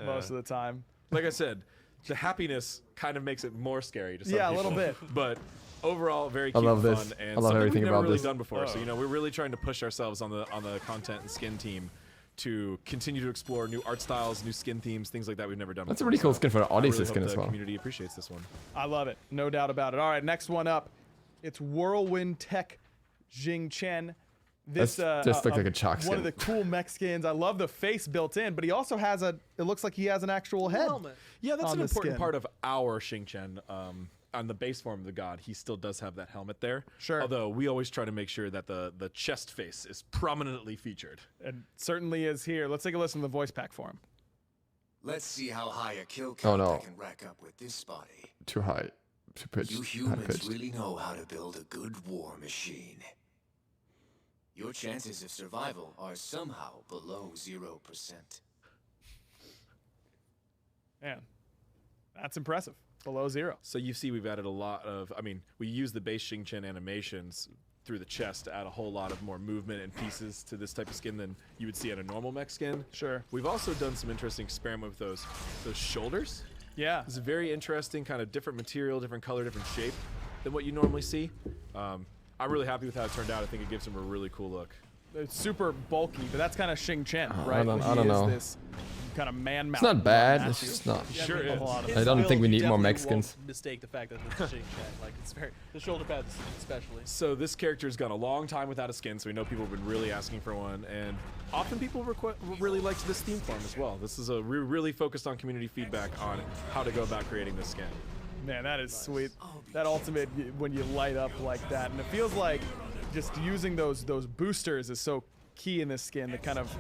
most of the time. Like I said, the happiness kind of makes it more scary to some Yeah, a people. little bit. But overall, very I cute love and this. fun, and I love something everything we've never about really this. done before. So we're really trying to push ourselves on the content and skin team to continue to explore new art styles, new skin themes, things like that we've never done That's a before. really cool So skin for I Odyssey really skin hope as the well. community appreciates this one. I love it. No doubt about it. All right, next one up. It's Whirlwind Tech Jing Chen. This That's just like a chalk one skin. of the cool mech skins. I love the face built in, but he also has it looks like he has an actual head. Helmet. Yeah, that's on an the important skin. part of our Xingqian. On the base form of the god, he still does have that helmet there. Sure. Although we always try to make sure that the chest face is prominently featured. And certainly is here. Let's take a listen to the voice pack for him. Let's see how high a kill Oh, count no. I can rack up with this body. Too high. Too pitched. You High humans pitched. really know how to build a good war machine. Your chances of survival are somehow below 0%. Man, that's impressive. Below 0. So you see we've added a lot of, I mean, we use the base Xingqian animations through the chest to add a whole lot of more movement and pieces to this type of skin than you would see on a normal mech skin. Sure. We've also done some interesting experiment with those shoulders. Yeah. It's a very interesting kind of different material, different color, different shape than what you normally see. I'm really happy with how it turned out. I think it gives him a really cool look. It's super bulky, but that's kind of Xing Chen, I right? don't- He I don't is know. this kind of man It's not bad. It's just not. Sure a is. lot of I don't think we need more definitely Mexicans. won't mistake the fact that it's Shing Chen. Like it's very the shoulder pads especially. So this character's gone a long time without a skin, so we know people have been really asking for one, and often people really liked this theme form as well. This is we really focused on community feedback on how to go about creating this skin. Man, that is sweet. That ultimate when you light up like that, and it feels like just using those boosters is so key in this skin to kind of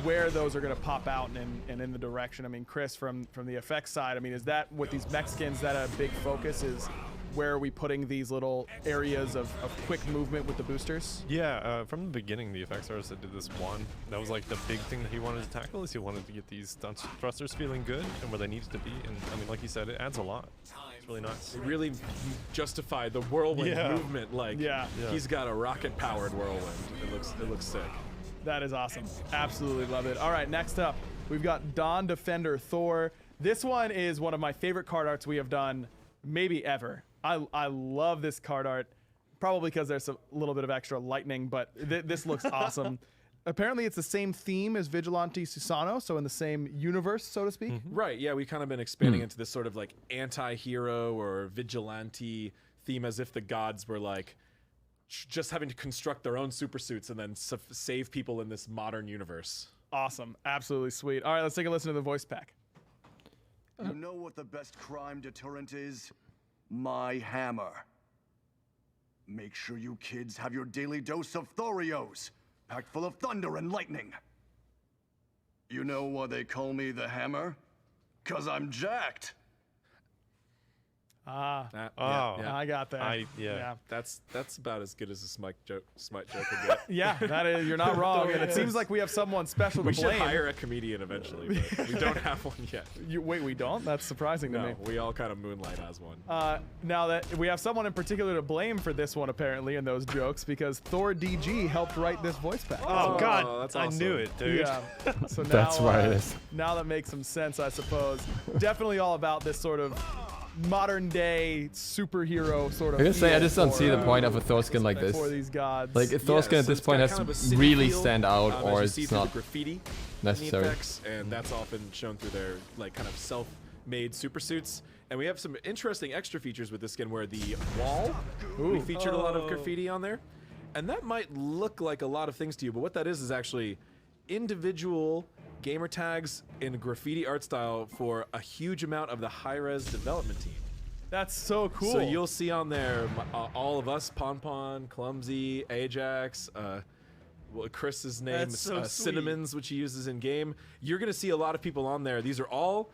where those are going to pop out and in the direction. I mean, Chris, from the effects side, I mean, is that with these mech skins that a big focus is? Where are we putting these little areas of quick movement with the boosters? Yeah, from the beginning, the effects artist that did this one, that was like the big thing that he wanted to tackle, is he wanted to get these thrusters feeling good and where they needed to be. And I mean, like you said, it adds a lot. It's really nice. It really justified the whirlwind movement. Like, he's got a rocket-powered whirlwind. It looks sick. That is awesome. Absolutely love it. All right, next up, we've got Dawn Defender Thor. This one is one of my favorite card arts we have done maybe ever. I love this card art, probably because there's a little bit of extra lightning, but this looks awesome. Apparently, it's the same theme as Vigilante Susano, so in the same universe, so to speak. Right, yeah, we've kind of been expanding into this sort of like anti-hero or vigilante theme, as if the gods were like just having to construct their own super suits and then save people in this modern universe. Awesome, absolutely sweet. All right, let's take a listen to the voice pack. You know what the best crime deterrent is? My hammer. Make sure you kids have your daily dose of Thorios, packed full of thunder and lightning. You know why they call me the Hammer? 'Cause I'm jacked. I got that. That's about as good as a Smite joke could get. Yeah, that is. You're not wrong. And it seems like we have someone special to We blame. should hire a comedian eventually, but we don't have one yet. Wait, we don't? That's surprising to me. No, we all kind of moonlight as one. Now that we have someone in particular to blame for this one, apparently, in those jokes, because Thor DG helped write this voice pack. Oh, God, that's I awesome. knew it, dude. Yeah. So now, That's why it is. Now that makes some sense, I suppose. Definitely all about this sort of modern day superhero sort of. I gotta say, I feel just don't for, see the point of a Thor skin like this. For these gods. Like, a Thor skin at this point has to really stand out, or as you see it's through not the graffiti necessary. effects, and that's often shown through their like kind of self-made super suits. And we have some interesting extra features with this skin, where the wall, we featured a lot of graffiti on there, and that might look like a lot of things to you, but what that is actually individual gamer tags in graffiti art style for a huge amount of the high-res development team. That's so cool. So you'll see on there all of us, Pon, Clumsy, Ajax, Chris's name, Cinnamons, which he uses in game. You're going to see a lot of people on there. These are all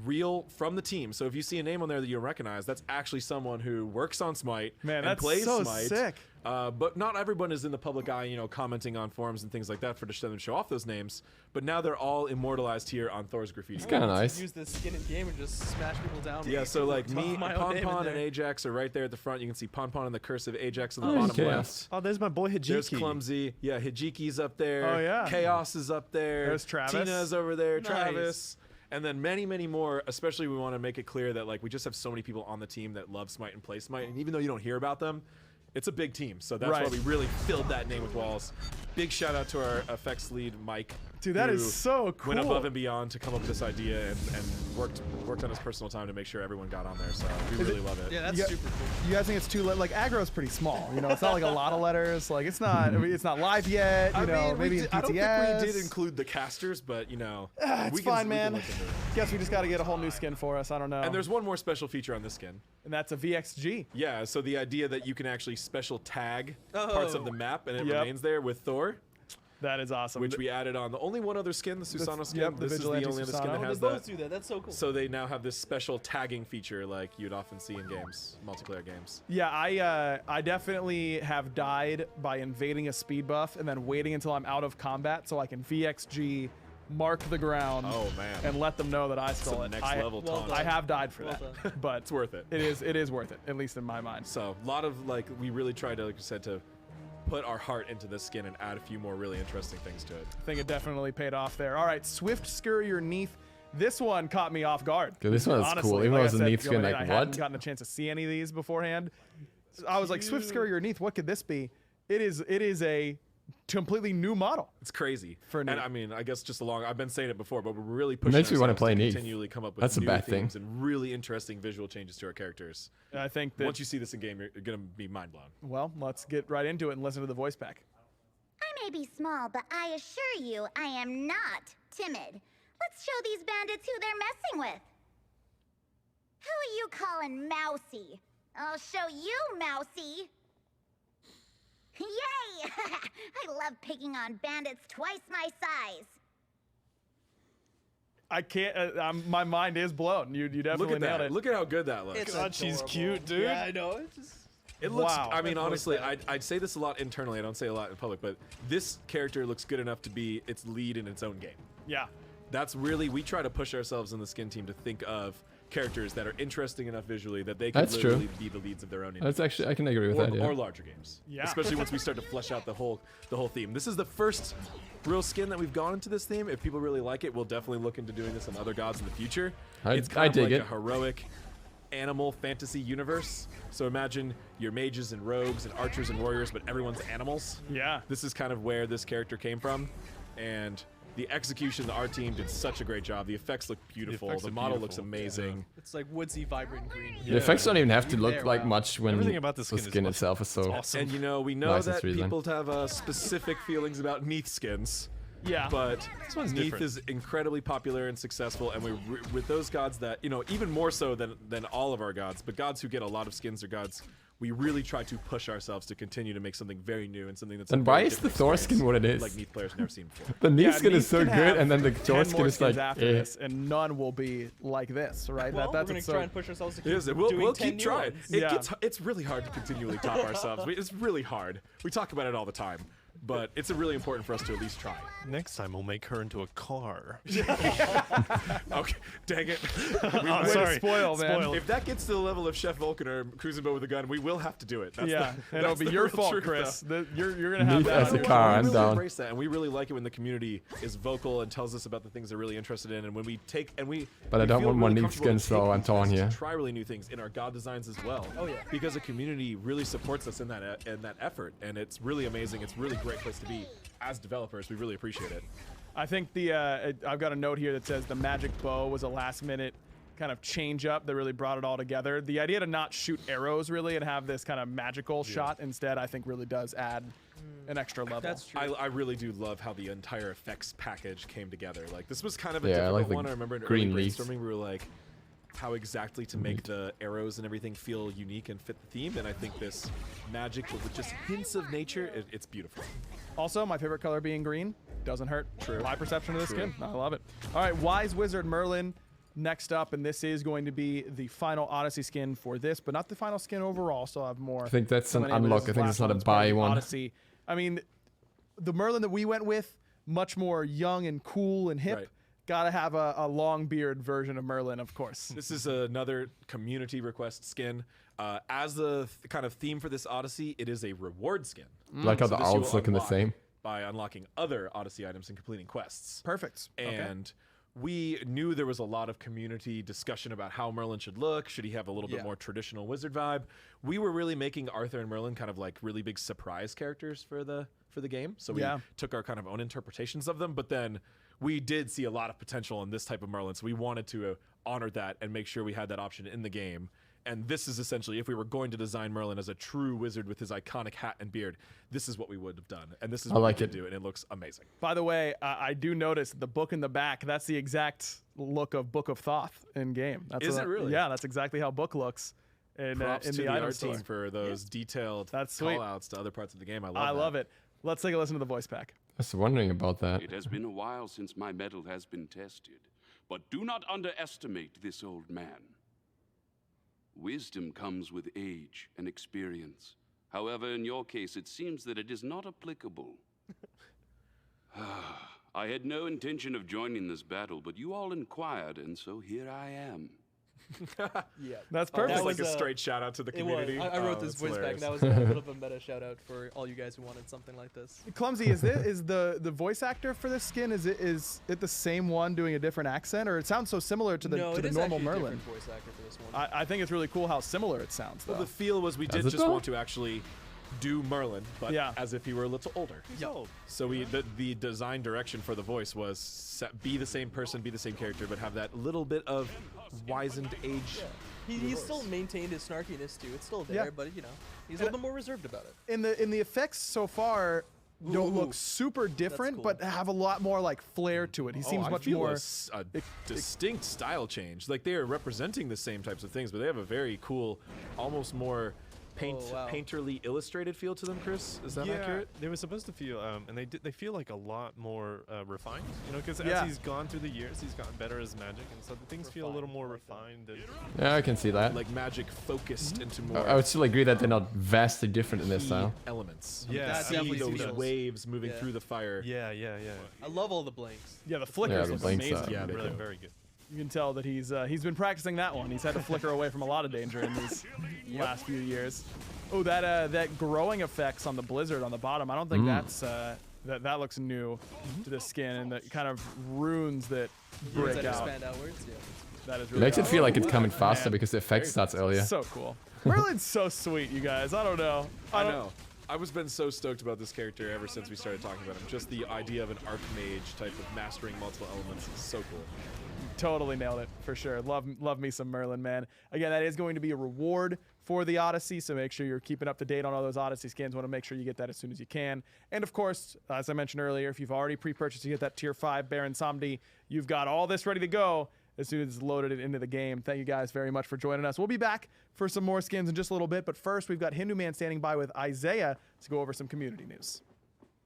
real from the team. So if you see a name on there that you recognize, that's actually someone who works on Smite and plays so Smite. Sick. But not everyone is in the public eye, you know, commenting on forums and things like that for them to show off those names. But now they're all immortalized here on Thor's graffiti. It's kind of nice. Use this skin in game and just smash people down. Yeah, so like me, Pon and Ajax are right there at the front. You can see Pon and the cursive Ajax on the bottom left. Oh, there's my boy Hijiki. There's Clumsy. Yeah, Hijiki's up there. Oh, yeah. Chaos is up there. There's Travis. Tina's over there. Nice. Travis. And then many, many more. Especially, we want to make it clear that like we just have so many people on the team that love Smite and play Smite. And even though you don't hear about them, it's a big team. So that's why we really filled that name with walls. Big shout out to our effects lead, Mike. Dude, that is so cool. Went above and beyond to come up with this idea and worked on his personal time to make sure everyone got on there. So we really love it. Yeah, that's super cool. You guys think it's too like aggro's pretty small, you know? It's not like a lot of letters. Like it's not live yet. You know, maybe in PTS. I don't think we did include the casters, but you know, it's fine, man. Guess we just got to get a whole new skin for us. I don't know. And there's one more special feature on this skin, and that's a VXG. Yeah, so the idea that you can actually special tag parts of the map and it remains there with Thor. That is awesome. Which we added on the only one other skin, the Susano skin. Yep, this is the only other skin that has they that. both do that. That's so cool. So they now have this special tagging feature like you'd often see in games, multiplayer games. Yeah, I definitely have died by invading a speed buff and then waiting until I'm out of combat so I can VXG, mark the ground, and let them know that I stole it. Next level taunt. I have died for that, but it's worth it. It is worth it, at least in my mind. So a lot of like we really tried to, like you said, to put our heart into this skin and add a few more really interesting things to it. I think it definitely paid off there. All right, Swift Scurrier Neath. This one caught me off guard. Dude, this one is cool. Even though it's a Neath skin, like I what? hadn't gotten a chance to see any of these beforehand. I was like, Swift Scurrier Neath, what could this be? It is a completely new model. It's crazy. And I mean, I guess just I've been saying it before, but we're really pushing makes me want to play to Neath. continually come up with That's a new bad themes thing. and really interesting visual changes to our characters. I think that once you see this in game, you're gonna be mind blown. Well, let's get right into it and listen to the voice pack. I may be small, but I assure you I am not timid. Let's show these bandits who they're messing with. Who are you calling mousy? I'll show you, mousy. Yay! I love picking on bandits twice my size. I can't. My mind is blown. You definitely Look at nailed that. it. Look at how good that looks. It's God, she's adorable. cute, dude. Yeah, I know. It's just... It looks, Wow. I mean, That voice honestly, back. I'd say this a lot internally. I don't say a lot in public, but this character looks good enough to be its lead in its own game. Yeah. That's really, we try to push ourselves in the Skin team to think of characters that are interesting enough visually that they can That's true. literally be the leads of their own. That's actually, I can agree with that, yeah. Or larger games. Yeah. Especially once we start to flesh out the whole theme. This is the first real skin that we've gone into this theme. If people really like it, we'll definitely look into doing this on other gods in the future. It's kind I of dig like it. a heroic animal fantasy universe. So imagine your mages and rogues and archers and warriors, but everyone's animals. Yeah. This is kind of where this character came from. And the execution, our team did such a great job. The effects look beautiful. effects The are model looks beautiful. amazing. It's like woodsy, vibrant green. The effects don't even have to look There, like wow. much when Everything about the the skin is skin much- itself is so awesome. And you know, we know Nice and that streamlined. people have specific feelings about Neath skins. Yeah. But one's Neath different. is incredibly popular and successful, and with those gods that, you know, even more so than all of our gods, but gods who get a lot of skins are gods, we really try to push ourselves to continue to make something very new and something that's. And a why very is the different Thor experience, skin what it is? Like Neath players never seen before. The Neath Yeah, skin Neath is so can good, have and then the 10 Thor skin more is like, skins after eh. this, and none will be like this, right? Well, That's we're what's gonna try and push ourselves to keep It is. doing We'll 10 keep new trying. ones. Yeah. It's really hard to continually top ourselves. It's really hard. We talk about it all the time, but it's really important for us to at least try. Next time we'll make her into a car. Okay, dang it. I'm Way to sorry. spoil, man. Spoiled. If that gets to the level of Chef Vulcan or Cruising Boat with a gun, we will have to do it. That's Yeah, the, and it'll that's be the your real fault, truth, Chris. though. You're gonna have Neath that as on a your car, shoulders. I'm we really down. embrace that, and we really like it when the community is vocal and tells us about the things they're really interested in, and when we take and we. But I we don't feel want more really Neath comfortable to skins, so take I'm these torn risks here. to try really new things in our god designs as well. Oh, yeah. Because the community really supports us in that effort, and it's really amazing. It's a really great place to be as developers. We really appreciate it. I think I've got a note here that says the magic bow was a last-minute kind of change up that really brought it all together. The idea to not shoot arrows really and have this kind of magical shot instead, I think really does add an extra level. That's true. I really do love how the entire effects package came together. Like, this was kind of a Yeah, I difficult like the one. I remember in green early leaves. brainstorming, we were like, how exactly to make the arrows and everything feel unique and fit the theme. And I think this magic, but with just hints of nature, it's beautiful. Also, my favorite color being green doesn't hurt. True. My perception of the True. skin. I love it. All right, Wise Wizard Merlin next up, and this is going to be the final Odyssey skin for this, but not the final skin overall. So I have more. I think that's an coming in, but unlock. this I think last it's not a one's part of buy the one. Odyssey. I mean, the Merlin that we went with, much more young and cool and hip. Right. Gotta have a long beard version of Merlin, of course. This is another community request skin. As the kind of theme for this Odyssey, it is a reward skin. Like how So the this you owls will look in the unlock same. by unlocking other Odyssey items and completing quests. Perfect. Okay. And we knew there was a lot of community discussion about how Merlin should look. Should he have a little bit more traditional wizard vibe? We were really making Arthur and Merlin kind of like really big surprise characters for the game. So we took our kind of own interpretations of them, but then we did see a lot of potential in this type of Merlin. So we wanted to honor that and make sure we had that option in the game. And this is essentially, if we were going to design Merlin as a true wizard with his iconic hat and beard, this is what we would have done. And this is what like we it. did do, and it looks amazing. By the way, I do notice the book in the back. That's the exact look of Book of Thoth in game. That's Is it really? Yeah, that's exactly how Book looks in Props in to the the item art store. team for those detailed That's sweet. call-outs to other parts of the game. I love it. Let's take a listen to the voice pack. I was wondering about that. It has been a while since my metal has been tested, but do not underestimate this old man. Wisdom comes with age and experience. However, in your case, it seems that it is not applicable. I had no intention of joining this battle, but you all inquired, and so here I am. Yeah, That's That perfect. was That like was, a straight shout out to the It community. was. I wrote Oh, this that's voice back. hilarious. That was a bit of a meta shout out for all you guys who wanted something like this. Clumsy, is the voice actor for this skin? Is it the same one doing a different accent, or it sounds so similar to the No, to it the is normal actually a Merlin? different voice actor for this one. I think it's really cool how similar it sounds. Though. Well, the feel was we Does did it just though? want to actually do Merlin, but as if he were a little older. So the design direction for the voice was be the same person, be the same character, but have that little bit of wizened age. He's still maintained his snarkiness too. It's still there, but you know, he's a little bit more reserved about it. in the effects so far, don't look super different, but have a lot more like flair to it. He seems much more a distinct style change. Like they are representing the same types of things, but they have a very cool, almost more painterly illustrated feel to them. Chris, is that accurate? They were supposed to feel, and they feel like a lot more refined. You know, because as he's gone through the years, he's gotten better as Magic, and so things feel a little more refined. And yeah, I can see that. Like Magic focused into more. I would still agree that they're not vastly different in their style. Elements. Yeah, see those waves moving through the fire. Yeah. I love all the blinks. Yeah, the flickers the look blinks amazing. are really very good. You can tell that he's been practicing that one. He's had to flicker away from a lot of danger in these last few years. Oh, that growing effects on the blizzard on the bottom. I don't think that's that looks new to the skin, and the kind of runes that break out. Expand outwards. Yeah. That is It really makes it feel like it's coming faster man. because the effect starts earlier. So cool. Merlin's so sweet, you guys. I don't know. I know. I was been so stoked about this character ever since we started talking about him. Just the idea of an archmage type of mastering multiple elements is so cool. Totally nailed it, for sure. Love me some Merlin, man. Again, that is going to be a reward for the Odyssey, so make sure you're keeping up to date on all those Odyssey skins. Want to make sure you get that as soon as you can. And of course, as I mentioned earlier, if you've already pre-purchased to get that Tier 5 Baron Samedi, you've got all this ready to go as soon as it's loaded it into the game. Thank you guys very much for joining us. We'll be back for some more skins in just a little bit, but first we've got Hindu Man standing by with Isaiah to go over some community news.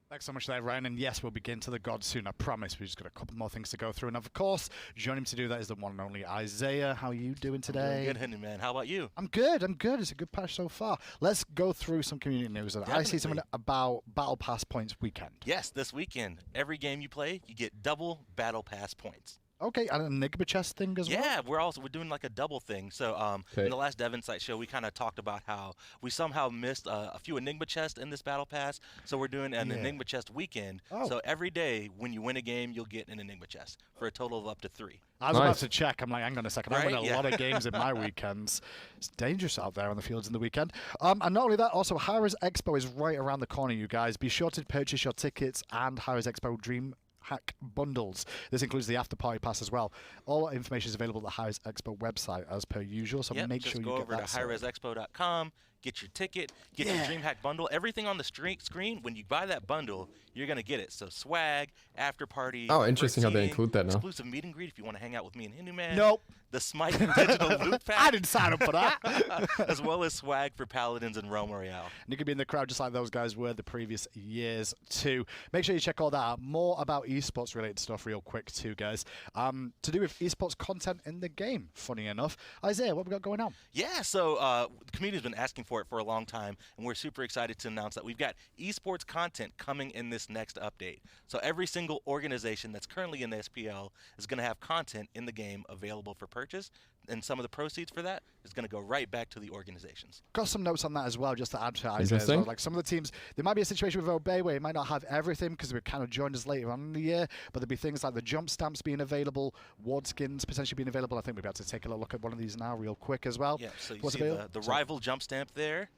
Thanks so much there, Ryan. And yes, we'll begin to the gods soon, I promise. We've just got a couple more things to go through. And of course, joining me to do that is the one and only Isaiah. How are you doing today? I'm doing good, Henry, man. How about you? I'm good. It's a good patch so far. Let's go through some community news. Definitely. I see something about Battle Pass points weekend. Yes, this weekend. Every game you play, you get double Battle Pass points. Okay, and an Enigma chest thing as well? Yeah, we're doing like a double thing. So in the last Dev Insight show, we kind of talked about how we somehow missed a few Enigma chests in this Battle Pass. So we're doing an Enigma chest weekend. Oh. So every day when you win a game, you'll get an Enigma chest for a total of up to 3. I was about to check. I'm like, hang on a second. I Right? win a lot of games in my weekends. It's dangerous out there on the fields in the weekend. And not only that, also, Hi-Res Expo is right around the corner, you guys. Be sure to purchase your tickets and Hi-Res Expo Dream Hack bundles. This includes the after party pass as well. All information is available at the Hi-Res Expo website as per usual, so make sure you get that. Just go over to hiresexpo.com, get your ticket, get your DreamHack bundle. Everything on the screen, when you buy that bundle, you're going to get it. So swag, after party. Oh, interesting how they include that now. Exclusive meet and greet if you want to hang out with me and Hindu Man. Nope. The SMITE digital loot pack. I didn't sign up for that. As well as swag for Paladins and Realm Royale. And you can be in the crowd just like those guys were the previous years too. Make sure you check all that out. More about esports related stuff real quick too, guys. To do with esports content in the game, funny enough. Isaiah, what we got going on? Yeah, so the community's been asking for it for a long time, and we're super excited to announce that we've got esports content coming in this next update. So every single organization that's currently in the SPL is going to have content in the game available for purchase, and some of the proceeds for that is going to go right back to the organizations. Got some notes on that as well, just to add to Isaiah as well. Like some of the teams, there might be a situation with Obey where you might not have everything because we kind of joined us later on in the year, but there'll be things like the jump stamps being available, ward skins potentially being available. I think we'll be able to take a look at one of these now real quick as well. Yeah, so you see the rival jump stamp there.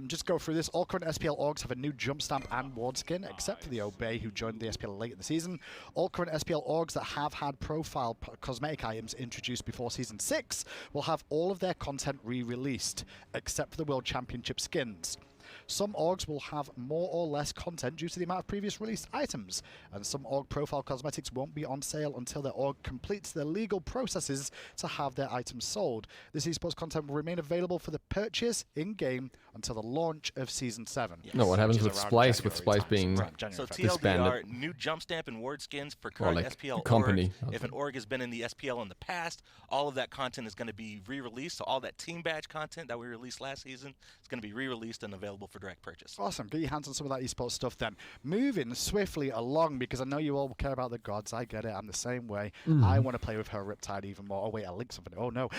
Just go through this. All current SPL orgs have a new jump stamp and ward skin, except for the Obey, who joined the SPL late in the season. All current SPL orgs that have had profile cosmetic items introduced before Season 6 will have all of their content re-released, except for the World Championship skins. Some orgs will have more or less content due to the amount of previous released items, and some org profile cosmetics won't be on sale until their org completes their legal processes to have their items sold. This esports content will remain available for the purchase in-game until the launch of Season 7. Yes. No, what happens with Splice, with Splice being so disbanded? TLDR, new jump stamp and word skins for current SPL company. orgs. If an org has been in the SPL in the past, all of that content is going to be re-released, so all that team badge content that we released last season is going to be re-released and available for direct purchase. Awesome. Get your hands on some of that esports stuff then. Moving swiftly along, because I know you all care about the gods. I get it. I'm the same way. I want to play with her Riptide even more. Oh, wait, I linked something. Oh, no.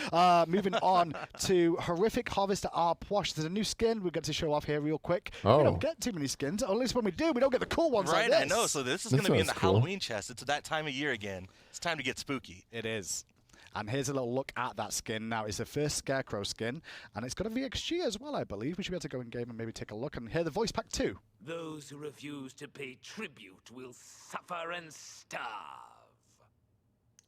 Moving on to Horrific Harvester Arpwash. There's a new skin we've got to show off here real quick. We don't get too many skins. At least when we do, we don't get the cool ones like this. I know. So this is going to be in the Halloween chest. It's that time of year again. It's time to get spooky. It is. And here's a little look at that skin. Now, it's the first Scarecrow skin, and it's got a VXG as well, I believe. We should be able to go in-game and maybe take a look. And hear the voice pack too. Those who refuse to pay tribute will suffer and starve.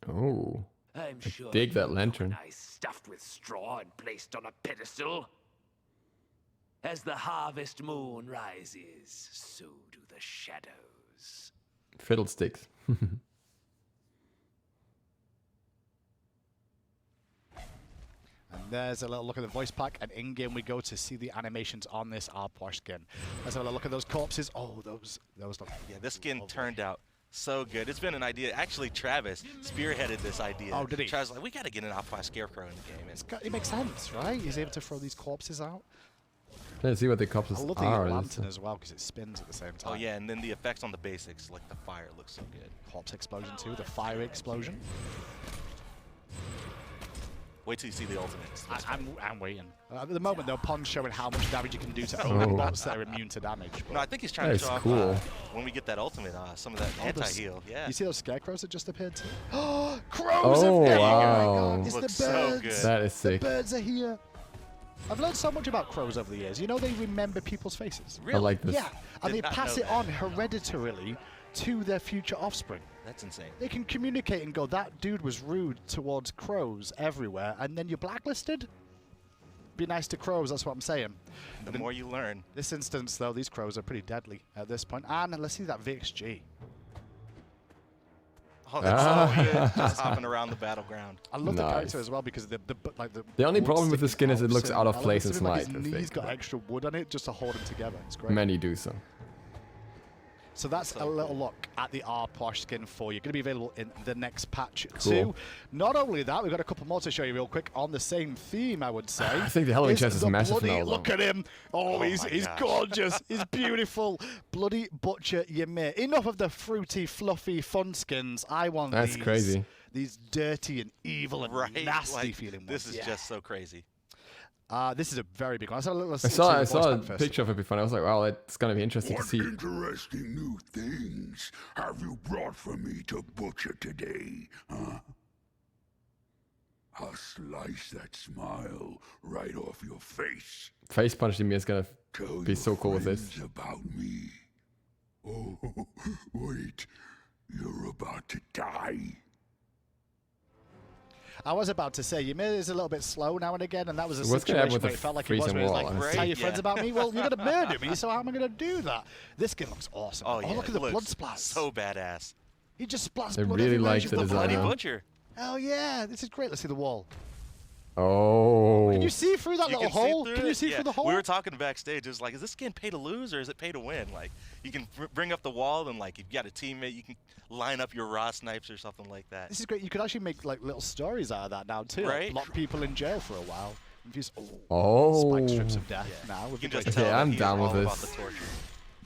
Oh, I'm sure dig that lantern. Stuffed with straw and placed on a pedestal. As the harvest moon rises, so do the shadows. Fiddlesticks. And there's a little look at the voice pack, and in-game we go to see the animations on this Aquatic skin. Let's have a look at those corpses. Oh, those look... Yeah, this skin turned out so good. It's been an idea. Actually, Travis spearheaded this idea. Oh, did he? Travis was like, we got to get an Aquatic Scarecrow in the game. It makes sense, right? He's able to throw these corpses out. Let's see what the corpses I love the are. lantern as well, because it spins at the same time. Oh, yeah, and then the effects on the basics, like the fire, looks so good. Corpse explosion, too. The fire explosion. Wait till you see the ultimates. I'm waiting. At the moment, though, Pond's showing how much damage you can do to only bots that are immune to damage. No, I think he's trying to show off when we get that ultimate, some of that anti-heal. Yeah. You see those scarecrows that just appeared too? Oh, crows have appeared! Wow. It's the birds. So good. That is sick. The birds are here. I've learned so much about crows over the years. You know, they remember people's faces. Really? I like this. Yeah, and they Did not pass know it on hereditarily to their future offspring. That's insane. They can communicate and go, that dude was rude towards crows everywhere, and then you're blacklisted? Be nice to crows, that's what I'm saying. The more you learn. This instance, though, these crows are pretty deadly at this point. And let's see that VXG. Oh, that's so good. Just hopping around the battleground. I love the character as well because the only problem with the skin is it looks out of place in Smite. He's got extra wood on it just to hold him together. It's great. Many do so. So that's a little look at the R-Posh skin for you. Going to be available in the next patch Cool. too. Not only that, we've got a couple more to show you real quick on the same theme, I would say. I think the Halloween chest is massive bloody, now, though. Look at him. Oh, he's gorgeous. He's beautiful. Bloody Butcher Ymir. Enough of the fruity, fluffy, fun skins. I want That's these. crazy. These dirty and evil and nasty feeling This ones. is just so crazy. This is a very big one. I saw a picture of it before and I was like, wow, it's going to be interesting to see. What interesting new things have you brought for me to butcher today, huh? I'll slice that smile right off your face. Face punching me is going to be so cool with this. About me. Oh, wait. You're about to die. I was about to say, Ymir is a little bit slow now and again, and that was a What's gonna happen situation with where the it felt like it was, where freezing it's wall, like, honestly? tell your friends about me? Well, you're going to murder me, so how am I going to do that? This skin looks awesome. Oh, yeah. Look at the blood splats. So badass. He just splats I blood really everywhere. like He's the the design. bloody now. Butcher. Oh, yeah. This is great. Let's see the wall. Oh. Can you see through that little hole? Can you see Yeah. through the hole? We were talking backstage. It was like, is this skin pay to lose or is it pay to win? Like, you can bring up the wall and, like, if you got a teammate, you can line up your raw snipes or something like that. This is great. You could actually make like little stories out of that now, too. Right? Like, lock people in jail for a while. Infuse Oh. spike strips of death now. You With can the just great- tell Okay, that I'm he's down with all about this. the torture.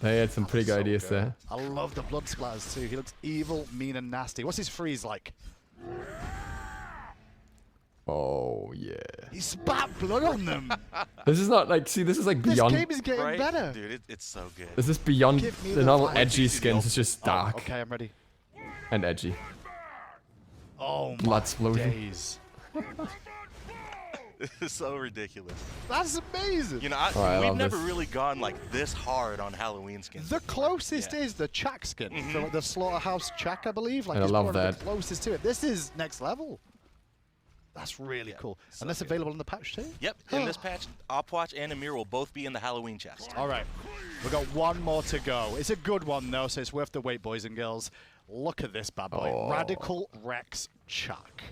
They had some pretty good So ideas good. there. I love the blood splatters, too. He looks evil, mean, and nasty. What's his freeze like? Oh, yeah. He spat blood on them. This is not like, see, this is like beyond. This game is getting Right? better. Dude, it's so good. This is beyond Give me the the normal vibe. edgy skins. It's just Oh, dark okay, I'm ready. and edgy. Oh, Blood my explosion. days. It's so ridiculous. That's amazing. You know, Oh, I we've love never this. really gone like this hard on Halloween skins. The before. closest Yeah. is the Chak skin from the Slaughterhouse Chak, I believe. Like And I it's love probably that. The closest to it. This is next level. That's really cool. And that's available in the patch too? Yep, in this patch, Opwatch and Ymir will both be in the Halloween chest. All right. We've got one more to go. It's a good one, though, so it's worth the wait, boys and girls. Look at this bad boy. Oh. Radical Rex Chak.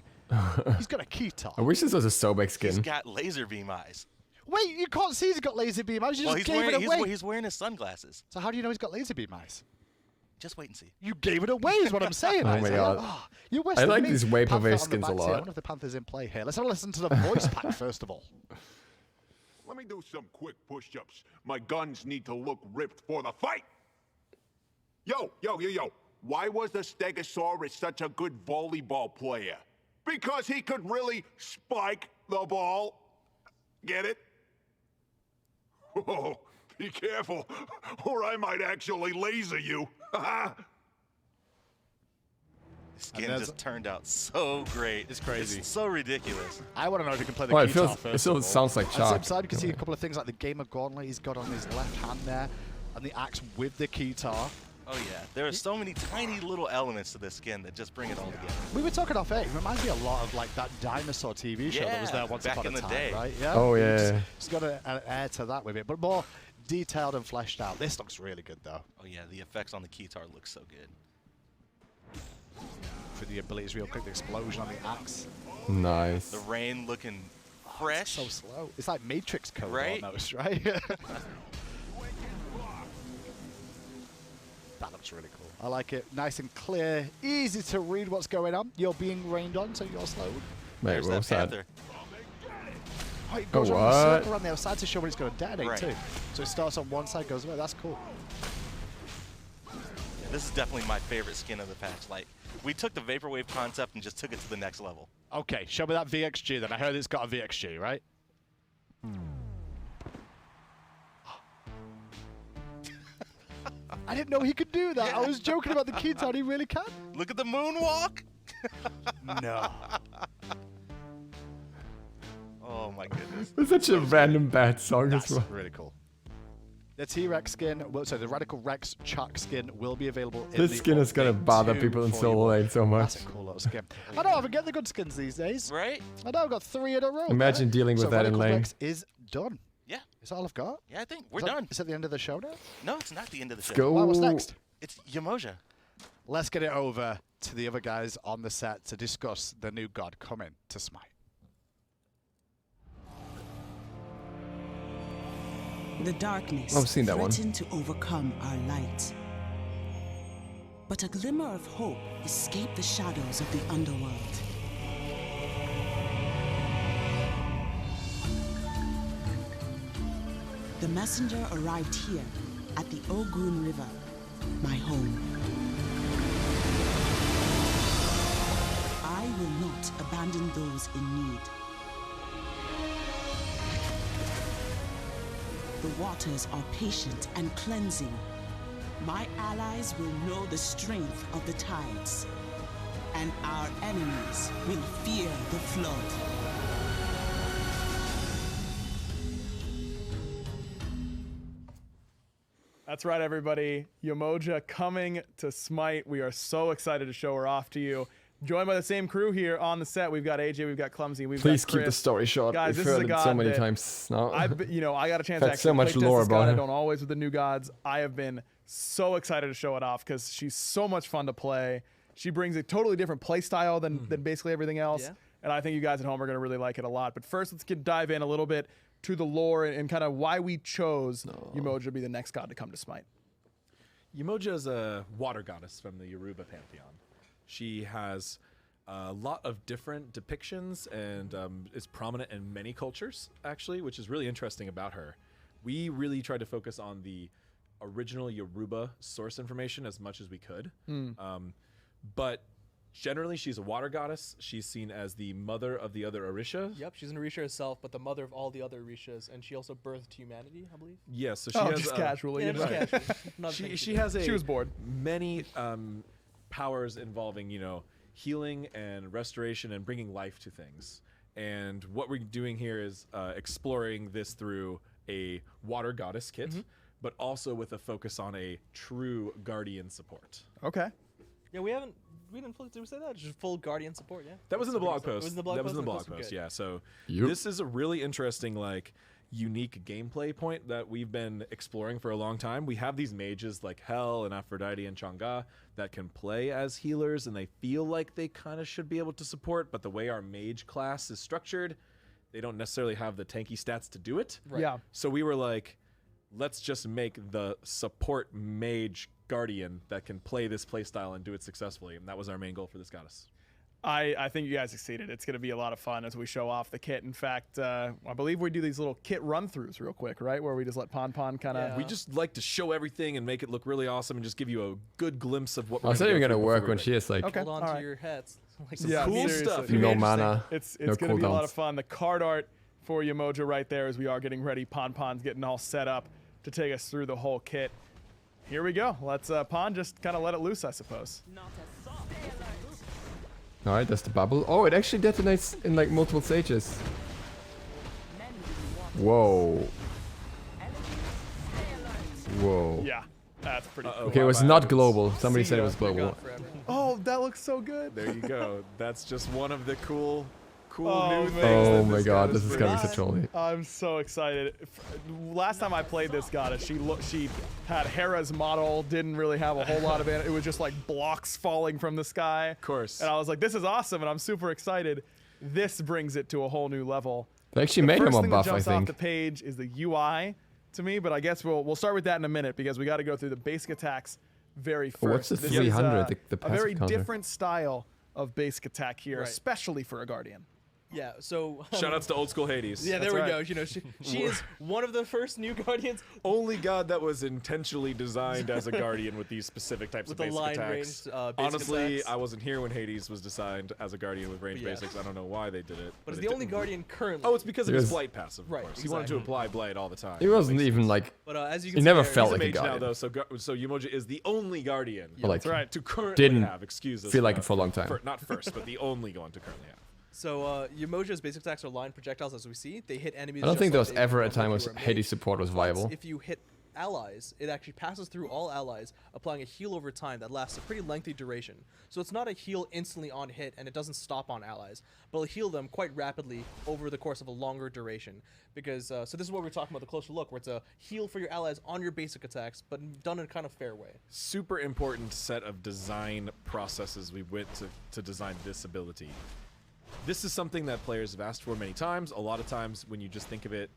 He's got a keytar. I wish this was a Sobek He's skin. got laser beam eyes. Wait, you can't see he's got laser beam eyes. You Well, just he's gave wearing, it away. he's wearing his sunglasses. So how do you know he's got laser beam eyes? Just wait and see. You gave it away is what I'm saying. Oh my Isaiah. God. Oh, you're worse I than like me. these Wave Panther Pave on the skins a back tier. lot. One of the Panthers in play here. Let's have a listen to the voice pack first of all. Let me do some quick push-ups. My guns need to look ripped for the fight. Yo. Why was the Stegosaurus such a good volleyball player? Because he could really spike the ball. Get it? Oh, be careful, or I might actually laser you. The skin just turned out so great. It's crazy. It's so ridiculous. I want to know if he can play the Oh, it guitar feels- first it still of all. sounds like On the same Chak. side, you can see a couple of things like the Gamer Gauntlet he's got on his left hand there, and the axe with the guitar. Oh yeah, there are so many tiny little elements to this skin that just bring it all together. We were talking off air. It reminds me a lot of like that dinosaur TV show that was there once back upon in a the time, day. right? Yeah. Oh yeah. It's got an air to that with it, but more detailed and fleshed out. This looks really good though. Oh yeah, the effects on the keytar look so good. For the abilities, real quick, the explosion on the axe. Nice. The rain looking fresh. So slow. It's like Matrix code Right? almost, right? That looks really cool. I like it. Nice and clear. Easy to read what's going on. You're being rained on, so you're slowed. Wait, what was that? Oh, it goes around the what? circle around the outside to show when it's going to detonate Right. too. So it starts on one side, goes away. That's cool. Yeah, this is definitely my favorite skin of the patch. Like, we took the Vaporwave concept and just took it to the next level. Okay, show me that VXG then. I heard it's got a VXG, right? I didn't know he could do that. I was joking about the keytar. He really can. Look at the moonwalk. No. Oh my goodness. It's such a random bad song That's as well. really cool. The T-Rex skin, so the Radical Rex Chuck skin will be available in This the skin is gonna update bother 2 people in for Soul you. Lane so much. That's a cool little skin. I know, I forget the good skins these days. Right? I know, I've got 3 in a row. Imagine dealing with so that in Radical lane. Rex is done. Yeah. Is that all I've got? Yeah, I think we're Is that- done. Is that the end of the show now? No, it's not the end of the show. Go. Well, what's next? It's Yemoja. Let's get it over to the other guys on the set to discuss the new god coming to Smite. The darkness I've seen that one. threatened to overcome our light. But a glimmer of hope escaped the shadows of the underworld. The messenger arrived here at the Ogun River, my home. I will not abandon those in need. The waters are patient and cleansing. My allies will know the strength of the tides, and our enemies will fear the flood. That's right, everybody. Yemoja coming to Smite. We are so excited to show her off to you. Joined by the same crew here on the set. We've got AJ, we've got Clumsy, we've Please got keep the Chris. story short. Guys, We've this is heard a it so god many that times now. I got a chance to Had so actually much playtest lore this god. about I her. don't always with the new gods. I have been so excited to show it off because she's so much fun to play. She brings a totally different play style than basically everything else. Yeah. And I think you guys at home are going to really like it a lot. But first, let's dive in a little bit to the lore and kind of why we chose Yemoja to be the next god to come to Smite. Yemoja is a water goddess from the Yoruba pantheon. She has a lot of different depictions and is prominent in many cultures, actually, which is really interesting about her. We really tried to focus on the original Yoruba source information as much as we could. But generally, she's a water goddess. She's seen as the mother of the other Orishas. Yep, she's an Orisha herself, but the mother of all the other Orishas, and she also birthed humanity, I believe. Yes, so she has just casually. Yeah, you know. just casually. Not thinking she about has She was bored. many powers involving, healing and restoration and bringing life to things. And what we're doing here is exploring this through a water goddess kit, but also with a focus on a true guardian support. Okay. Yeah, we didn't fully, did we say that? Just full guardian support, yeah. That was in the blog It post. was in the blog That was in the post? blog post, Good. yeah. So Yep. this is a really interesting, unique gameplay point that we've been exploring for a long time. We have these mages like Hel and Aphrodite and Chang'e that can play as healers, and they feel like they kind of should be able to support, but the way our mage class is structured, they don't necessarily have the tanky stats to do it. Right. Yeah. So we were like, let's just make the support mage guardian that can play this playstyle and do it successfully, and that was our main goal for this goddess. I think you guys succeeded. It's going to be a lot of fun as we show off the kit. In fact, I believe we do these little kit run-throughs real quick, right? Where we just let Pon kind of... We just like to show everything and make it look really awesome and just give you a good glimpse of what we're I was not even gonna work when she is like Okay. Hold on all to right. your heads. Like Yeah, some cool seriously. stuff. It's gonna be No interesting. mana, It's no going to be a lot cooldowns. of fun. The card art for Yemoja right there as we are getting ready. Pon's getting all set up to take us through the whole kit. Here we go. Let's Pon just kind of let it loose, I suppose. Alright, that's the bubble. Oh, it actually detonates in like multiple stages. Whoa. Whoa. Yeah. That's pretty cool. Okay, it was not global. Somebody said it was global. Oh, that looks so good. There you go. That's just one of the cool Oh, new things. man. Oh my god, this is gonna be such only. I'm so excited. Last time I played this goddess, she had Hera's model, didn't really have a whole lot of it. It was just like blocks falling from the sky. Of course. And I was like, this is awesome, and I'm super excited. This brings it to a whole new level. They actually made him a buff, I First thing that jumps off think. the page is the UI to me, but I guess we'll start with that in a minute because we got to go through the basic attacks very first. What's the This 300, is, the a passive very counter? different style of basic attack here, Right. especially for a Guardian. Yeah, so... Shoutouts to old school Hades. Yeah, there That's we right. go. You know, she is one of the first new Guardians. Only god that was intentionally designed as a Guardian with these specific types With of the basic line attacks. ranged, basic Honestly, attacks. I wasn't here when Hades was designed as a Guardian with range But yeah. basics. I don't know why they did it. But it's it the only didn't- Guardian currently. Oh, it's because of his Because- blight passive, of Right, course. He wanted to apply blight all the time. He wasn't even like. But as you He can see never there, felt He's like a mage now, guardian. though, so Yemoja is the only Guardian Or, like, to currently didn't have. Excuse us. feel like it for a long time. Not first, but the only one to currently have. So Yemoja's basic attacks are line projectiles, as we see. They hit enemies. I don't just think there like was they ever would a time normally where if you were a Hades mage. support was But viable. If you hit allies, it actually passes through all allies, applying a heal over time that lasts a pretty lengthy duration. So it's not a heal instantly on hit, and it doesn't stop on allies, but it'll heal them quite rapidly over the course of a longer duration. Because so this is what we're talking about, the closer look, where it's a heal for your allies on your basic attacks, but done in a kind of fair way. Super important set of design processes we went to design this ability. This is something that players have asked for many times. A lot of times when you just think of it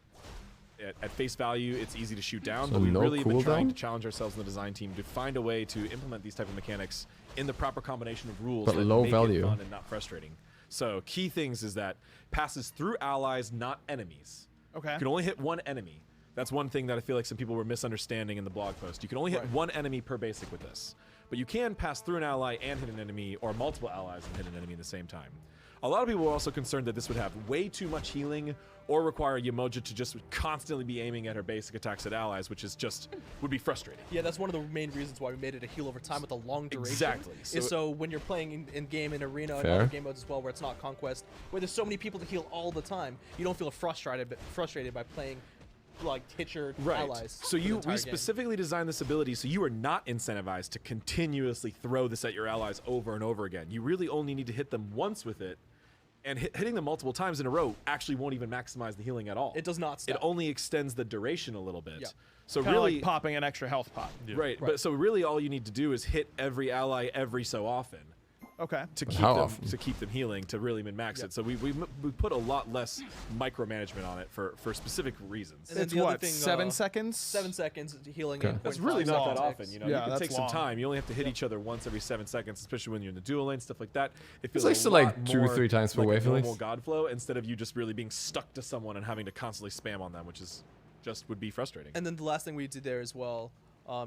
at face value, it's easy to shoot down, So but we no really have been trying cooldown? to challenge ourselves in the design team to find a way to implement these type of mechanics in the proper combination of rules But that low make value. it fun and not frustrating. So key things is that passes through allies, not enemies. Okay. You can only hit one enemy. That's one thing that I feel like some people were misunderstanding in the blog post. You can only hit one enemy per basic with this. But you can pass through an ally and hit an enemy, or multiple allies and hit an enemy at the same time. A lot of people were also concerned that this would have way too much healing or require Yemoja to just constantly be aiming at her basic attacks at allies, which is just would be frustrating. Yeah, that's one of the main reasons why we made it a heal over time with a long duration. Exactly. So when you're playing in game, in arena, and Fair. other game modes as well, where it's not conquest, where there's so many people to heal all the time, you don't feel frustrated by playing like hit your allies. So for the entire we game. specifically designed this ability so you are not incentivized to continuously throw this at your allies over and over again. You really only need to hit them once with it, and hitting them multiple times in a row actually won't even maximize the healing at all. It does not stop. It only extends the duration a little bit. Yeah. So Kinda really like popping an extra health pot. Right. But so really all you need to do is hit every ally every so often. Okay. To But keep how them often? to keep them healing to really min-max it. So we put a lot less micromanagement on it for specific reasons. And then It's the other what, thing, 7 seconds? 7 seconds healing. Okay. 8.5 That's really not that seconds. often, you know. Yeah, You can that's take long. some time. You only have to hit each other once every 7 seconds, especially when you're in the dual lane, stuff like that. It feels like a still like lot 2 or more 3 times per like wave a at normal least. god flow instead of you just really being stuck to someone and having to constantly spam on them, which is just would be frustrating. And then the last thing we did there as well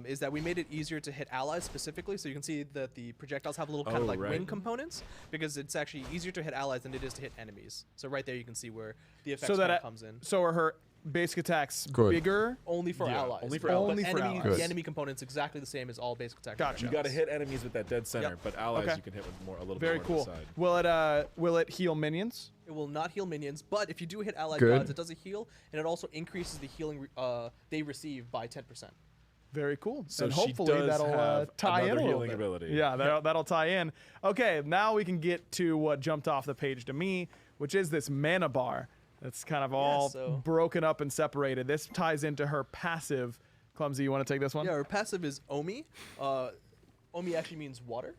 is that we made it easier to hit allies specifically. So you can see that the projectiles have a little kind of Oh, like right. wing components because it's actually easier to hit allies than it is to hit enemies. So right there you can see where the effect So that kind of comes in. So are her basic attacks Good. bigger? Only for Yeah, allies. only for But allies. Only for enemy, allies. The enemy component's exactly the same as all basic attack. Gotcha. You got to hit enemies with that dead center, Yep. but allies Okay. you can hit with a little Very bit more cool. to the side. Will it heal minions? It will not heal minions, but if you do hit allied Good. gods, it does a heal, and it also increases the healing they receive by 10%. Very cool. So and she hopefully does that'll have tie in a another little healing bit. ability. Yeah, that'll tie in. Okay, now we can get to what jumped off the page to me, which is this mana bar. That's kind of all so- broken up and separated. This ties into her passive. Clumsy, you want to take this one? Yeah, her passive is Omi. Omi actually means water.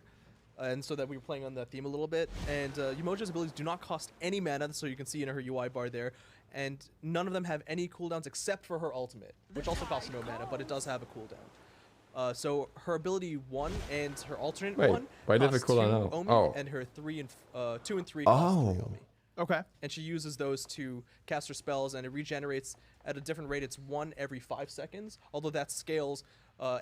And so that we were playing on that theme a little bit. And Yemoja's abilities do not cost any mana, so you can see in her UI bar there. And none of them have any cooldowns except for her ultimate, which also costs no mana, but it does have a cooldown. So her ability 1 and her alternate Wait, 1 why did it cost have a cooldown 2 now? Omi, Oh. and her 2 and 3 cost 3 Oh. Omi. Okay. And she uses those to cast her spells, and it regenerates at a different rate. It's 1 every 5 seconds, although that scales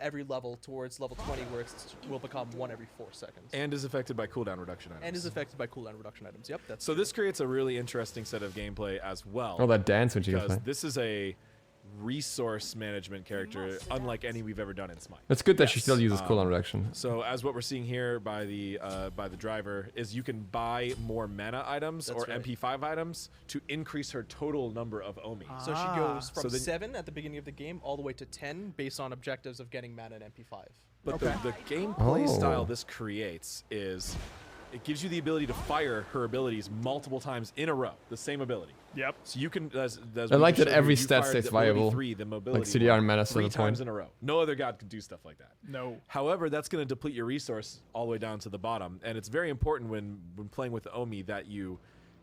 every level towards level 20, where it will become 1 every 4 seconds. And is affected by cooldown reduction items. And is affected by cooldown reduction items. Yep, that's So this creates a really interesting set of gameplay as well. Oh, that dance when she goes because by. this is a resource management character unlike any we've ever done in SMITE. It's good that she still uses cooldown reduction. So as what we're seeing here by the driver is you can buy more mana items or MP5 items to increase her total number of Omi. So she goes from 7 at the beginning of the game all the way to 10 based on objectives of getting mana and MP5. But the gameplay style this creates is it gives you the ability to fire her abilities multiple times in a row, the same ability. Yep. So you can, as I like that every you stat fired stays the viable, OB3, the mobility like CDR and mana three to the point. times in a row. No other god could do stuff like that. No. However, that's going to deplete your resource all the way down to the bottom, and it's very important when playing with the Omi that you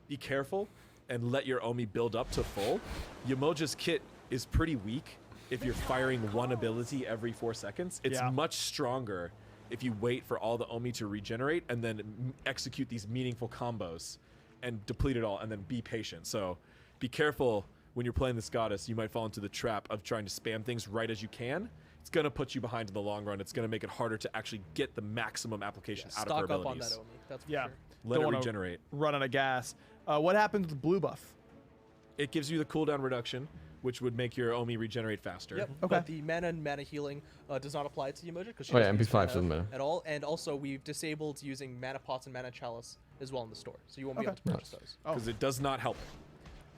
be careful and let your Omi build up to full. Yemoja's kit is pretty weak if you're firing one ability every 4 seconds. It's much stronger if you wait for all the Omi to regenerate and then execute these meaningful combos and deplete it all and then be patient. So be careful when you're playing this goddess. You might fall into the trap of trying to spam things right as you can. It's going to put you behind in the long run. It's going to make it harder to actually get the maximum application out of her abilities. Stock up on that Omi, that's for sure. Let it regenerate. Run out of gas. What happens with blue buff? It gives you the cooldown reduction, which would make your Omi regenerate faster. Yep. Okay. But the mana and mana healing does not apply to Yemoja because she Oh, doesn't use MP5 doesn't matter at all. And also, we've disabled using mana pots and mana chalice as well in the store, so you won't be able to purchase those. Because it does not help.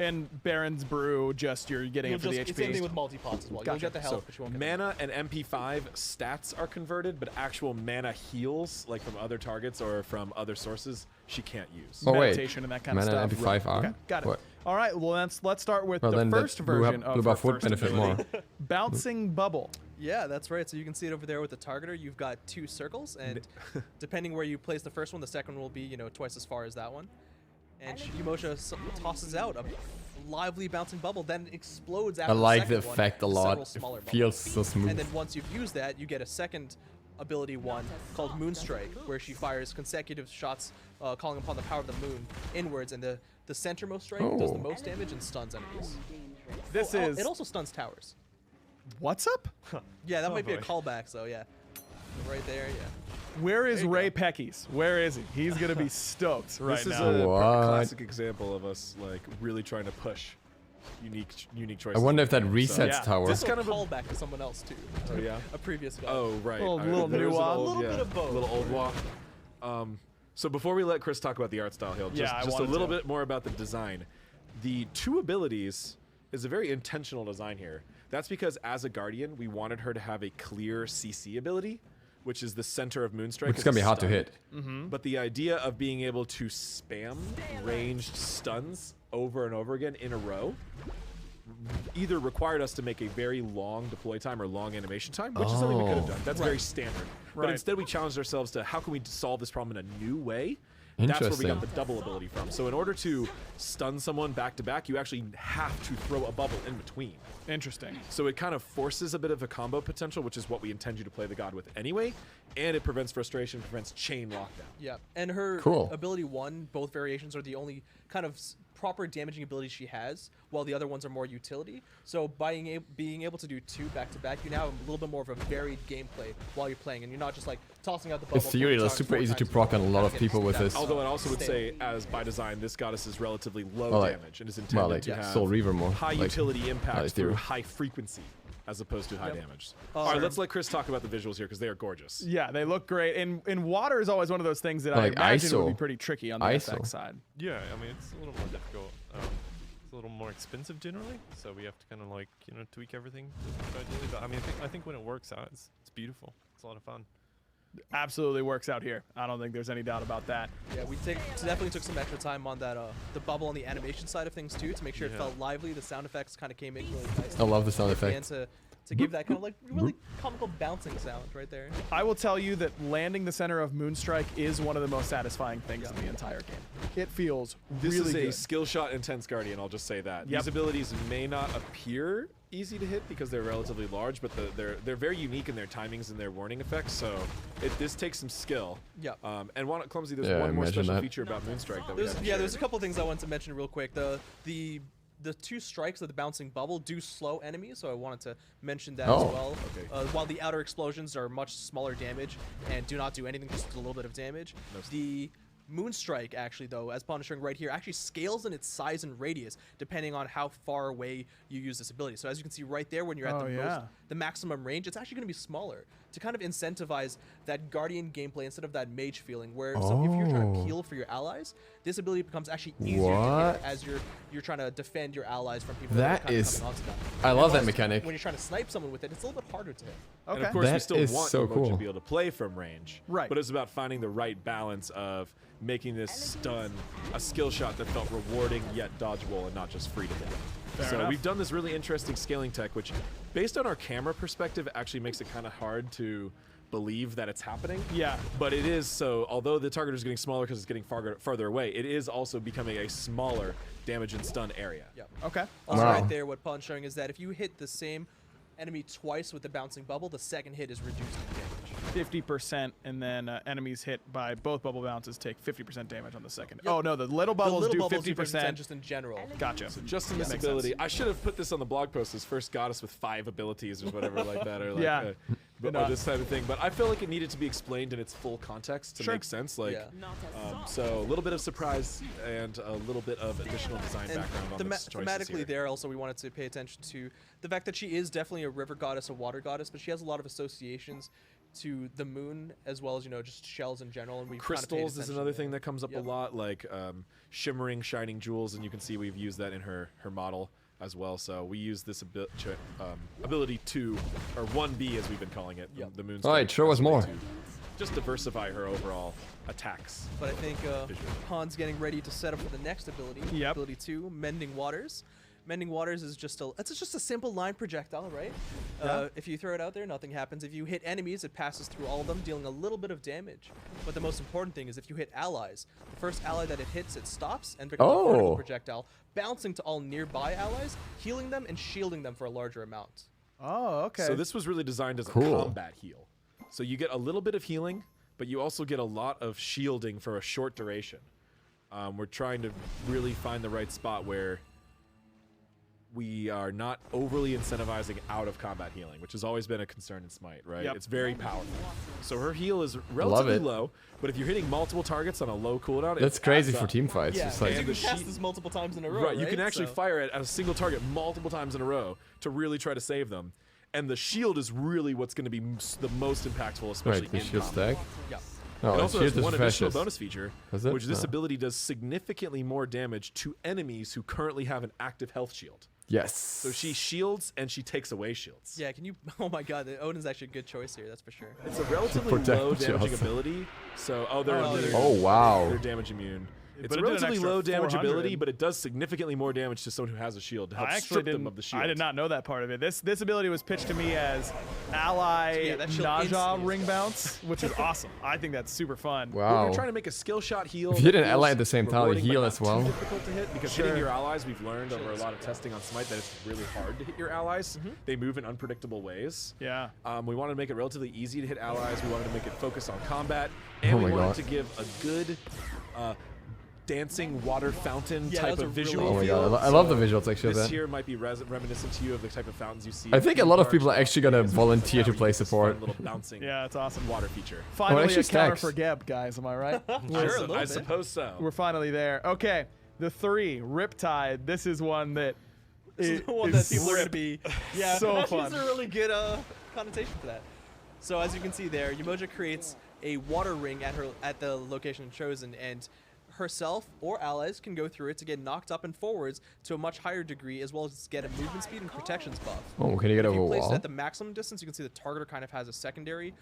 And Baron's Brew, just you're getting it for the HP. Same thing with multi-pots as well. Gotcha. You'll get the health, but you won't get mana and MP5 stats are converted, but actual mana heals, like from other targets or from other sources, she can't use. Oh, wait. Meditation and that kind of Mana and stuff. MP5 are? Okay, got it. What? All right, well, let's start with Well, the then first that version blue of buff her would first benefit ability. more. Bouncing Bubble. Yeah, that's right. So you can see it over there with the targeter. You've got 2 circles, and depending where you place the first one, the second one will be, twice as far as that one. And Yemoja tosses out a lively bouncing bubble, then explodes after I like the the second effect a one, lot. several It smaller feels bubbles. so smooth. And then once you've used that, you get a second ability one called Moonstrike, where she fires consecutive shots calling upon the power of the moon inwards, and the centermost strike does the most damage and stuns enemies. It also stuns towers. What's up? Yeah, that might be a callback, so yeah. Right there, yeah. Where is Ray Peckies? Where is he? He's going to be stoked right this now. is a classic example of us like really trying to push unique choices. I wonder if that resets tower. This kind of a callback to someone else too. Oh yeah, a previous guy. Oh right, little there's new an walk. old, A little bit of both. little old walk. So before we let Chris talk about the art style, Hill, just a little bit more about the design. The 2 abilities is a very intentional design here. That's because as a Guardian, we wanted her to have a clear CC ability, which is the center of Moonstrike. Which is going to be hard to hit. But the idea of being able to spam ranged stuns over and over again in a row either required us to make a very long deploy time or long animation time, which is something we could have done. That's very standard. But instead we challenged ourselves to how can we solve this problem in a new way? That's where we got the double ability from. So in order to stun someone back to back, you actually have to throw a bubble in between. Interesting. So it kind of forces a bit of a combo potential, which is what we intend you to play the god with anyway, and it prevents frustration, prevents chain lockdown. Yeah, and her ability 1, both variations are the only kind of proper damaging abilities she has, while the other ones are more utility. So by being able to do 2 back-to-back, you now have a little bit more of a varied gameplay while you're playing, and you're not just like tossing out the bubble. It's theoretically super easy to proc on a lot of people with this. Although I also would say, as by design, this goddess is relatively low damage and is intended to have Soul Reaver more. high utility impact through high frequency as opposed to high damage. All right, let's let Chris talk about the visuals here because they are gorgeous. Yeah, they look great. And water is always one of those things that I imagine would be pretty tricky on the FX side. Yeah, I mean, it's a little more difficult. It's a little more expensive generally, so we have to kind of like, tweak everything. But I mean, I think when it works out, it's beautiful. It's a lot of fun. Absolutely works out here. I don't think there's any doubt about that. Yeah, we definitely took some extra time on that the bubble on the animation side of things too, to make sure it felt lively. The sound effects kind of came in really nice. I love the sound effects. To give that kind of like really comical bouncing sound right there. I will tell you that landing the center of Moonstrike is one of the most satisfying things in the entire game. It feels really good. This is a skill shot intense Guardian, I'll just say that. These abilities may not appear easy to hit because they're relatively large, but they're very unique in their timings and their warning effects, so this takes some skill. Yeah. And Clumsy, there's one more special feature about Moonstrike that there's a couple things I wanted to mention real quick. The 2 strikes of the bouncing bubble do slow enemies, so I wanted to mention that as well. Okay. While the outer explosions are much smaller damage and do not do anything, just a little bit of damage, the Moonstrike, actually, though, as Pawn is showing right here, actually scales in its size and radius depending on how far away you use this ability. So as you can see right there, when you're at the maximum range, it's actually going to be smaller to kind of incentivize that Guardian gameplay instead of that mage feeling, where if you're trying to heal for your allies, this ability becomes actually easier to hit as you're trying to defend your allies from people that are kind of coming onto them. I love that mechanic. When you're trying to snipe someone with it, it's a little bit harder to hit. And of course, we still want Yemoja to be able to play from range. Right. But it's about finding the right balance of making this stun a skill shot that felt rewarding yet dodgeable and not just free to hit. So we've done this really interesting scaling tech, which, based on our camera perspective, actually makes it kind of hard to believe that it's happening. Yeah. But it is, so although the target is getting smaller because it's getting farther away, it is also becoming a smaller damage and stun area. Yep. Okay. Also right there, what Pawn's showing is that if you hit the same enemy twice with the bouncing bubble, the second hit is reduced in damage. 50%, and then enemies hit by both bubble bounces take 50% damage on the second. Oh no, the little bubbles do 50% just in general. Gotcha. So just in this ability, I should have put this on the blog post as first goddess with 5 abilities or whatever like that, or like or this type of thing. But I feel like it needed to be explained in its full context to make sense. Like, so a little bit of surprise and a little bit of additional design background on this choices here. There, also we wanted to pay attention to the fact that she is definitely a river goddess, a water goddess, but she has a lot of associations to the moon as well as, you know, just shells in general. And we crystals is another thing that comes up a lot, like shimmering, shining jewels, and you can see we've used that in her model as well. So we use this ability 2, or 1B as we've been calling it, the moon's. All right, show us more. Just diversify her overall attacks. But I think Pawn's getting ready to set up for the next ability. Ability 2, Mending Waters. Mending Waters is just a simple line projectile, right? If you throw it out there, nothing happens. If you hit enemies, it passes through all of them, dealing a little bit of damage. But the most important thing is if you hit allies, the first ally that it hits, it stops and becomes a vertical projectile, bouncing to all nearby allies, healing them and shielding them for a larger amount. Oh, okay. So this was really designed as a combat heal. So you get a little bit of healing, but you also get a lot of shielding for a short duration. We're trying to really find the right spot where we are not overly incentivizing out of combat healing, which has always been a concern in Smite, right? It's very powerful. So her heal is relatively low, but if you're hitting multiple targets on a low cooldown, that's crazy for team fights. Yeah, it's like, you can cast this multiple times in a row, right? You can actually fire it at a single target multiple times in a row to really try to save them. And the shield is really what's going to be the most impactful, especially in shield stack. Yeah. Oh, it also has one additional precious. bonus feature, which this ability does significantly more damage to enemies who currently have an active health shield. Yes. So she shields and she takes away shields. Yeah, can you... Oh my god, Odin's actually a good choice here, that's for sure. It's a relatively low damaging ability. So, wow. They're damage immune. It's a relatively low damage 400. ability, but it does significantly more damage to someone who has a shield to help strip them of the shield. I did not know that part of it. This ability was pitched to me as ally Naja ring bounce, which is awesome. I think that's super fun. Wow. We're trying to make a skill shot heal. If you hit an ally at the same time, you heal as well. Difficult to hit because hitting your allies, we've learned over a lot of testing on Smite that it's really hard to hit your allies. They move in unpredictable ways. Yeah. We wanted to make it relatively easy to hit allies. We wanted to make it focus on combat, and we wanted to give a good dancing water fountain type of visual. Oh my feel. god, I love the visuals actually of This that. here might be reminiscent to you of the type of fountains you see. I think a lot of people are actually gonna volunteer to play support. Little bouncing it's awesome. Water feature. Finally actually a counter stacks. for Geb, guys, am I right? I suppose so. We're finally there. Okay, the 3, Riptide. This is one that This is the one that people are going to be... Yeah, so that's fun. a really good connotation for that. So as you can see there, Yemoja creates a water ring at the location chosen, and herself or allies can go through it to get knocked up and forwards to a much higher degree, as well as get a movement speed and protections buff. Oh, can you get over a wall? If you place it wall? at the maximum distance, you can see the targeter kind of has a secondary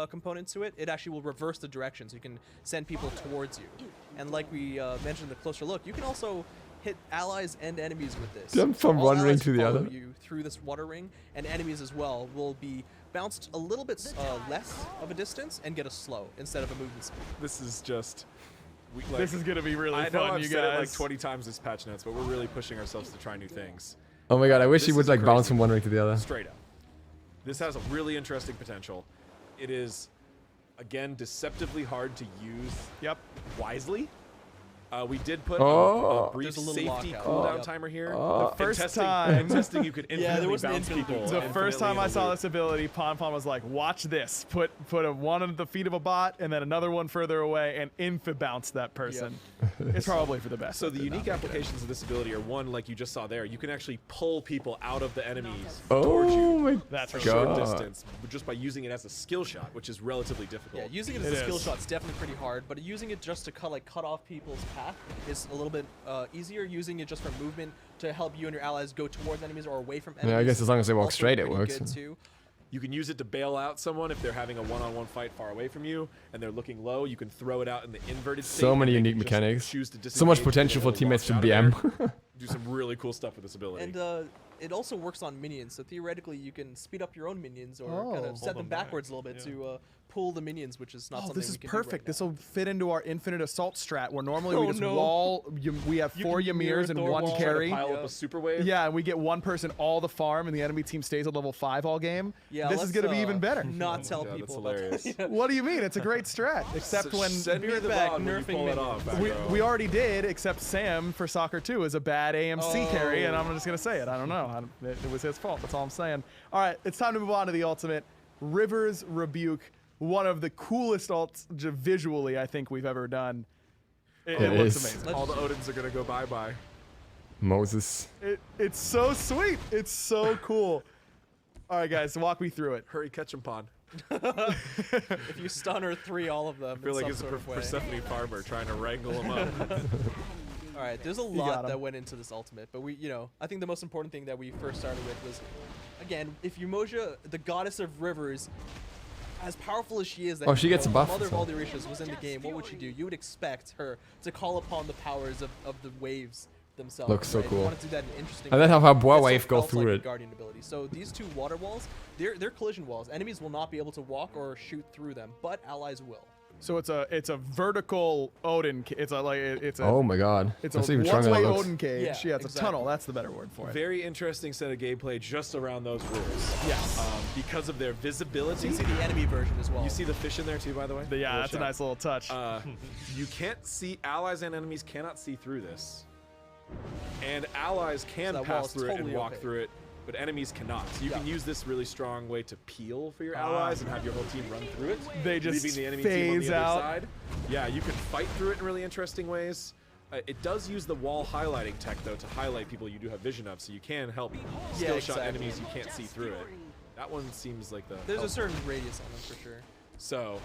component to it. It actually will reverse the direction, so you can send people towards you. And like we mentioned in the closer look, you can also hit allies and enemies with this. Jump from All one ring allies to the follow other. You through this water ring, and enemies as well will be bounced a little bit less of a distance and get a slow instead of a movement speed. This is just... this is gonna be really I know fun, I've you said it like guys. 20 times this patch notes, but we're really pushing ourselves to try new things. Oh my god, I wish This he would is like bounce crazy. from one ring to the other. Straight up. This has a really interesting potential. It is, again, deceptively hard to use wisely. We did put Oh. a brief There's a little safety lockout. cooldown Yep. timer here. Oh. The first testing, time- in testing you could Yeah, infinitely there was an bounce infinite people. loop. The first infinitely time in I the saw loop. this ability, Pon was like, watch this. Put one at the feet of a bot and then another one further away and infi-bounce that person. It's probably for the best. So I the did not unique make it. applications of this ability are one, like you just saw there, you can actually pull people out of the enemies Oh towards you my That's a really short God. distance just by using it as a skill shot, which is relatively difficult. Yeah, using it as It a skill is. shot's definitely pretty hard, but using it just to cut off people's path is a little bit easier. Using it just for movement to help you and your allies go towards enemies or away from enemies. Yeah, I guess as long as they walk also straight, it pretty works. good too. You can use it to bail out someone if they're having a one-on-one fight far away from you and they're looking low. You can throw it out in the inverted state. So many and they unique can just mechanics. choose to So much disengage potential for and teammates to walk out of BM. there. Do some really cool stuff with this ability. And it also works on minions, so theoretically you can speed up your own minions or kind Oh. of set them them back, backwards a little bit to pull the minions, which is not Oh, something this is we can perfect. do This will fit into our infinite assault strat where normally we Oh, just no. wall. We have You 4 can mirror Ymirs and Thor 1 wall. carry. Pile up a super wave. Yeah, and we get one person all the farm, and the enemy team stays at level 5 all game. Yeah, this is let's, going to be even better. Not tell God, that's people about hilarious. that. What do you mean? It's a great strat, except when Send me Be right the back, VOD when you nerfing pull it minions. off, back we, row. we already did, except Sam for Soccer 2 is a bad AMC carry, and I'm just going to say it. I don't know. It was his fault. That's all I'm saying. All right, it's time to move on to the ultimate. River's Rebuke, one of the coolest ults visually I think we've ever done. It It looks is. amazing. All the Odins are gonna go bye-bye. Moses. It's so sweet. It's so cool. All right, guys, walk me through it. Hurry, catch 'em, Pon. If you stun or 3 all of them, I feel like in it's some a sort of way. Persephone farmer trying to wrangle them up. All right, there's a got lot 'em. that went into this ultimate, but I think the most important thing that we first started with was, again, if Yemoja, the goddess of rivers, as powerful as she is, that Oh, she gets a buff, mother of so- all the Orishas was in the game, what would she do? You would expect her to call upon the powers of the waves themselves. Looks so right? You cool. want to do that in an interesting And then way. have how Boa That's Wave what go felt through like it. the Guardian ability. So these 2 water walls, they're collision walls. Enemies will not be able to walk or shoot through them, but allies will. So it's a vertical Odin. It's a Oh my god. It's That's a even stronger than one-way it looks. Odin cage. Yeah, Yeah, it's a exactly. tunnel. That's the better word for it. Very interesting set of gameplay just around those rules. Yes. Because of their visibility. So you see the enemy version as well. You see the fish in there too, by the way? Yeah, Little that's a shot. nice little touch. You can't see, allies and enemies cannot see through this. And allies can that wall pass is through it totally and walk opaque. through it, but enemies cannot. So you can use this really strong way to peel for your allies and have your whole team run through it. They just leaving the enemy team on phase the other out. side. Yeah, you can fight through it in really interesting ways. It does use the wall highlighting tech though to highlight people you do have vision of, so you can help skill shot exactly. enemies you can't see through it. That one seems like the There's a helpful. certain radius on them for sure. So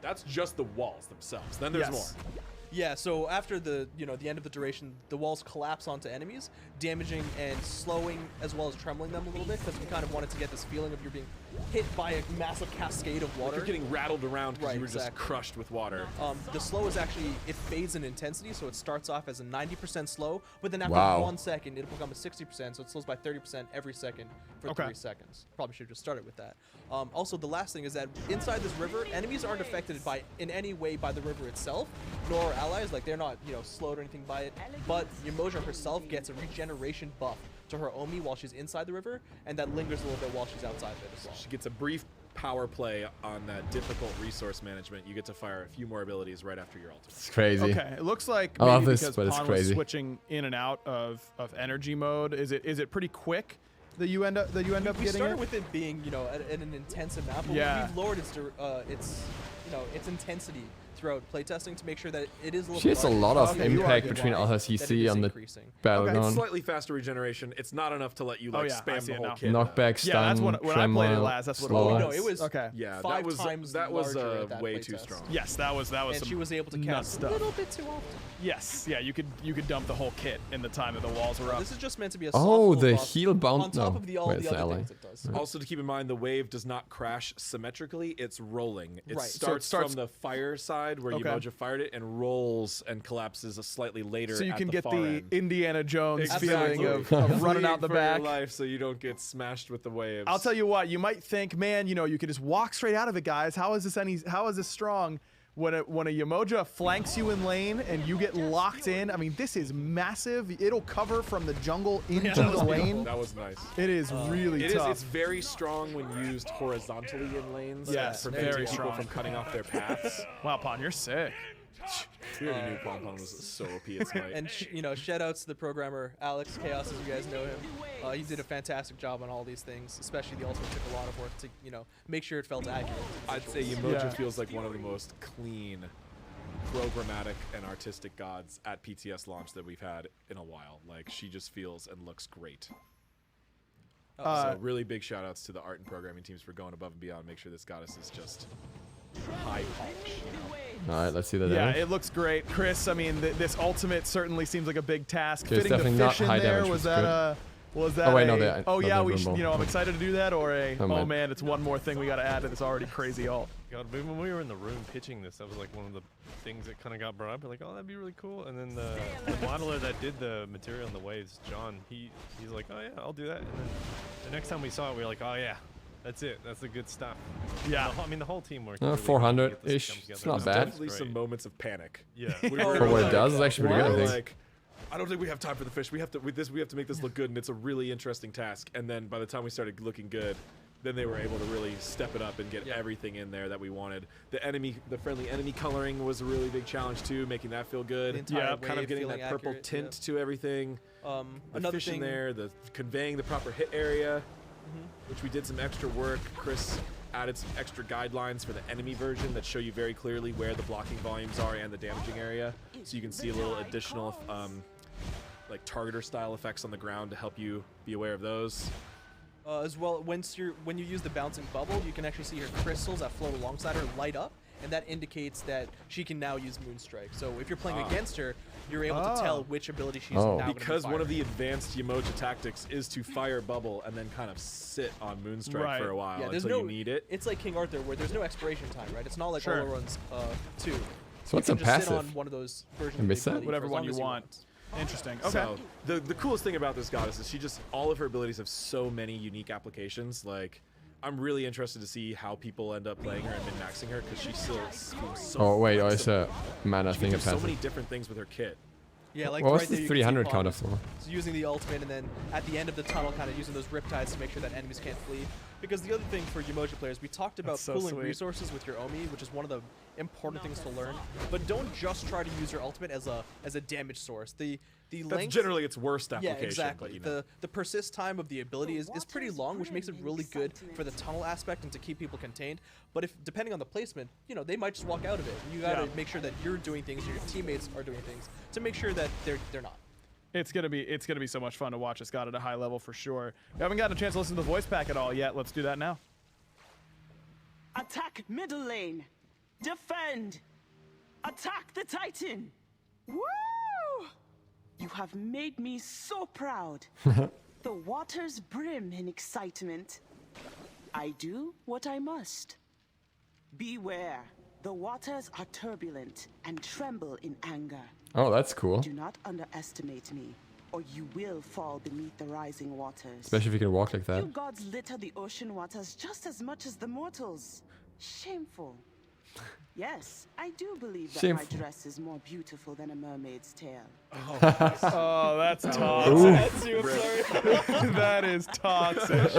that's just the walls themselves. Then there's Yes. more. Yeah, so after the the end of the duration, the walls collapse onto enemies, damaging and slowing as well as trembling them a little bit, because we kind of wanted to get this feeling of you're being hit by a massive cascade of Like water. you're getting rattled around because Right, you were just exactly. crushed with water. The slow is actually, it fades in intensity, so it starts off as a 90% slow, but then after Wow. 1 second, it'll become a 60%, so it slows by 30% every second for Okay. 3 seconds. Probably should have just started with that. Also, the last thing is that inside this river, enemies aren't affected in any way by the river itself, nor are allies, like they're not, slowed or anything by it, but Yemoja herself gets a regeneration buff to her Omi while she's inside the river, and that lingers a little bit while she's outside of it as well. She gets a brief power play on that difficult resource management. You get to fire a few more abilities right after your ultimate. It's crazy. Okay, it looks like I maybe love this, because but it's Pon crazy. was switching in and out of energy mode. Is it pretty quick that you end up We getting started it? with it being, at an intense amount, but Yeah. we've lowered its intensity throughout playtesting to make sure that it is a little She has a larger. lot of Okay, you are impact good. between all her That it CC is on the increasing. It's battleground. slightly faster regeneration. It's not enough to let you like yeah, I spam see the it whole now. kit. Knockback, stun, Yeah, that's when I played it tremor, last, that's what it slow. was. No, it was Okay. Yeah, 5 that was times larger at that way play too test. strong. Yes, that was And some she was able to nuts cast a stuff. little bit too often. Yes, yeah, you could dump the whole kit in the time that the walls were up. This is just meant to be a soft Oh, little the buff heal bound. on top No, of all wait, the it's other ally. things it does. Also to keep in mind, the wave does not crash symmetrically. It's rolling. It Right. starts, So it starts- from the fire side where Okay. Yemoja fired it and rolls and collapses a slightly later. So you at can the get far the end. Indiana Jones Exactly. feeling of running out the Flee back. for your life so you don't get smashed with the waves. I'll tell you what, you might think, man, you could just walk straight out of it, guys. How is this strong? When a Yemoja flanks you in lane and you get locked in, I mean, this is massive. It'll cover from the jungle into the lane. That was nice. It is really It is. tough. It's very strong when used horizontally in lanes. Yes, preventing very people strong. from cutting off their paths. Wow, Pon, you're sick. We already knew Pom Pom was so OP at Smite. And you know, shout outs to the programmer Alex Chaos, as you guys know him. He did a fantastic job on all these things, especially the ultimate took a lot of work to make sure it felt accurate. I'd say Yemoja feels like one of the most clean, programmatic, and artistic gods at PTS launch that we've had in a while. Like, she just feels and looks great. So really big shout outs to the art and programming teams for going above and beyond. Make sure this goddess is just high polish. All right, let's see that. Yeah, it looks great, Chris. I mean, this ultimate certainly seems like a big task. Okay, it's Fitting the definitely fish not in high there damage, was which is that was that? Oh wait, no, yeah, we should, I'm excited to do that. Or Oh, man, it's one more thing we got to add to this already crazy ult. God, when we were in the room pitching this, that was like one of the things that kind of got brought up. We're like, oh, that'd be really cool. And then the modeler that did the material on the waves, John, he's like, oh yeah, I'll do that. And then the next time we saw it, we were like, oh yeah, that's it. That's the good stuff. Yeah. I mean, the whole team worked. Really 400-ish. It's not bad. Definitely some moments of panic. Yeah. We For what it does, it's actually pretty good, I think. Like, I don't think we have time for the fish. We have to make this look good, and it's a really interesting task. And then by the time we started looking good, then they were able to really step it up and get everything in there that we wanted. The friendly enemy coloring was a really big challenge too, making that feel good. Yeah, kind of getting that purple tint to everything. The fish in there, conveying the proper hit area, which we did some extra work. Chris added some extra guidelines for the enemy version that show you very clearly where the blocking volumes are and the damaging area, so you can see a little additional like targeter style effects on the ground to help you be aware of those. As well, when you use the bouncing bubble, you can actually see her crystals that float alongside her light up, and that indicates that she can now use Moonstrike. So if you're playing against her, you're able to tell which ability she's now going to because one of the advanced Yemoja tactics is to fire bubble and then kind of sit on Moonstrike for a while until you need it. It's like King Arthur, where there's no expiration time, right? It's not like Olaron's 2. So what's a passive? Sit on one of those versions of whatever one you want. Interesting. Okay. So the coolest thing about this goddess is all of her abilities have so many unique applications. Like, I'm really interested to see how people end up playing her and min-maxing her, because she still seems so it's a mana thing of so many different things with her kit. Yeah, like what was right the there 300 counter for? So using the ultimate, and then at the end of the tunnel, kind of using those Riptides to make sure that enemies can't flee. Because the other thing for Yemoja players, we talked about pooling resources with your Omi, which is one of the important things to learn. But don't just try to use your ultimate as a damage source. That's generally its worst application. Yeah, exactly. But, you know. The persist time of the ability is pretty long, which makes it really good for the tunnel aspect and to keep people contained. But if depending on the placement, they might just walk out of it. You gotta make sure that you're doing things, your teammates are doing things to make sure that they're not. It's gonna be so much fun to watch this god at a high level for sure. We haven't gotten a chance to listen to the voice pack at all yet. Let's do that now. Attack middle lane. Defend. Attack the Titan. Woo! You have made me so proud. The waters brim in excitement. I do what I must. Beware. The waters are turbulent and tremble in anger. Oh, that's cool. Do not underestimate me, or you will fall beneath the rising waters. Especially if you can walk like that. You gods litter the ocean waters just as much as the mortals. Shameful. Yes, I do believe that my dress is more beautiful than a mermaid's tail. Oh, that's toxic. That's you, sorry. That is toxic.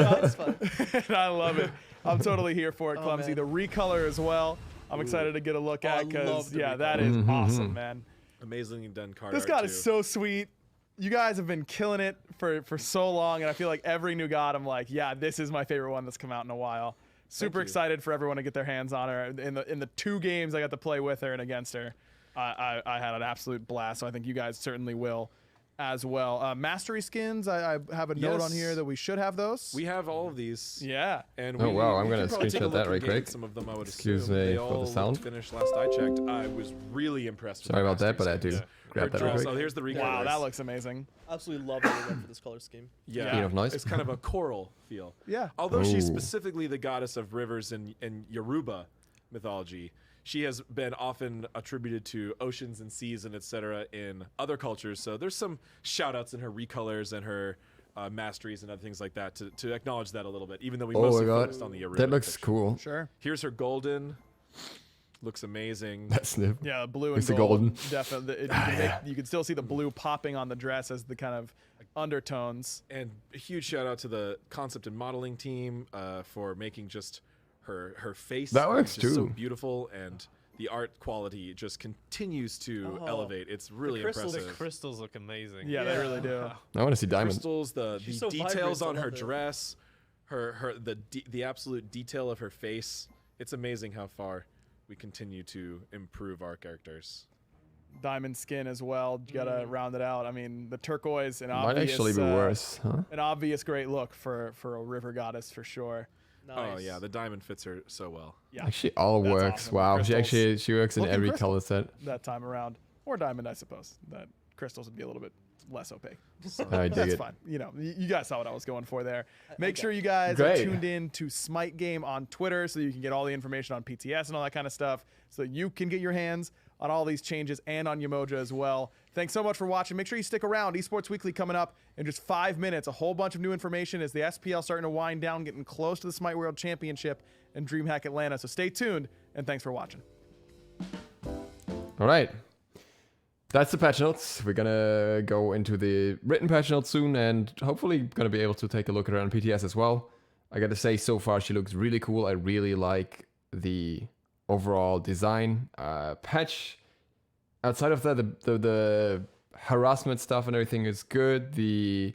And I love it. I'm totally here for it, Clumsy. The recolor as well. I'm excited to get a look at, because that is awesome, man. Amazingly done card This art god too. is so sweet. You guys have been killing it for so long, and I feel like every new god, I'm like, yeah, this is my favorite one that's come out in a while. Super excited for everyone to get their hands on her. In the 2 games I got to play with her and against her, I had an absolute blast. So I think you guys certainly will as well. Mastery skins, I have a note on here that we should have those. We have all of these. Yeah. And oh wow, I'm we gonna can probably take a screenshot that look right and quick. Some of them I would Excuse assume. me They for all the sound. finished last I checked. I was really impressed with Sorry about that, Mastery but I do skins. grab that real quick. Oh, here's the recolors. Wow, that looks amazing. Absolutely love that they went for this color scheme. Yeah, Speaking of nice. It's kind of a coral feel. Yeah. Although she's specifically the goddess of rivers in Yoruba mythology, she has been often attributed to oceans and seas and etc. in other cultures. So there's some shout outs in her recolors and her masteries and other things like that to acknowledge that a little bit, even though we mostly focused on the Yoruba. That looks cool. Sure. Here's her golden. Looks amazing. That's new. Yeah, blue and It's the gold. golden. Definitely. You can still see the blue popping on the dress as the kind of undertones. And a huge shout out to the concept and modeling team for making just her face. That works just so too. beautiful, and the art quality just continues to elevate. It's really impressive. impressive. The crystals look amazing. Yeah, they really do. I want to see diamonds. Crystals, the so details vibrant, I on her love it. dress, the absolute detail of her face. It's amazing how far we continue to improve our characters. Diamond skin as well. You gotta round it out. I mean, the turquoise and Might actually be worse, huh? An obvious great look for a river goddess for sure. Oh yeah, the diamond fits her so well. Yeah, Actually, all That's works. awesome. Wow, Crystals. she works in Looking every crystal color set. that time around, or diamond, I suppose. That crystals would be a little bit less opaque. So I dig that's it. fine. You know, you guys saw what I was going for there. Make sure you guys Great. are tuned in to Smite Game on Twitter so you can get all the information on PTS and all that kind of stuff, so you can get your hands on all these changes and on Yemoja as well. Thanks so much for watching. Make sure you stick around. Esports Weekly coming up in just 5 minutes. A whole bunch of new information as the SPL starting to wind down, getting close to the Smite World Championship and DreamHack Atlanta. So stay tuned, and thanks for watching. All right. That's the patch notes. We're gonna go into the written patch notes soon, and hopefully gonna be able to take a look at her on PTS as well. I gotta say, so far she looks really cool. I really like the overall design. Patch, outside of that, the harassment stuff and everything is good. The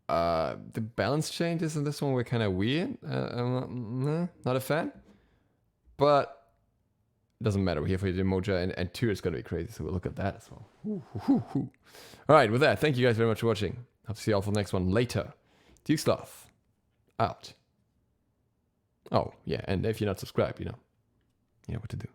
balance changes in this one were kind of weird. I'm not a fan, but it doesn't matter. We're here for the Yemoja, and 2 is gonna be crazy, so we'll look at that as well. All right, with that, thank you guys very much for watching. Hope to see you all for the next one later. DukeSloth out. Oh yeah, and if you're not subscribed, you know what to do.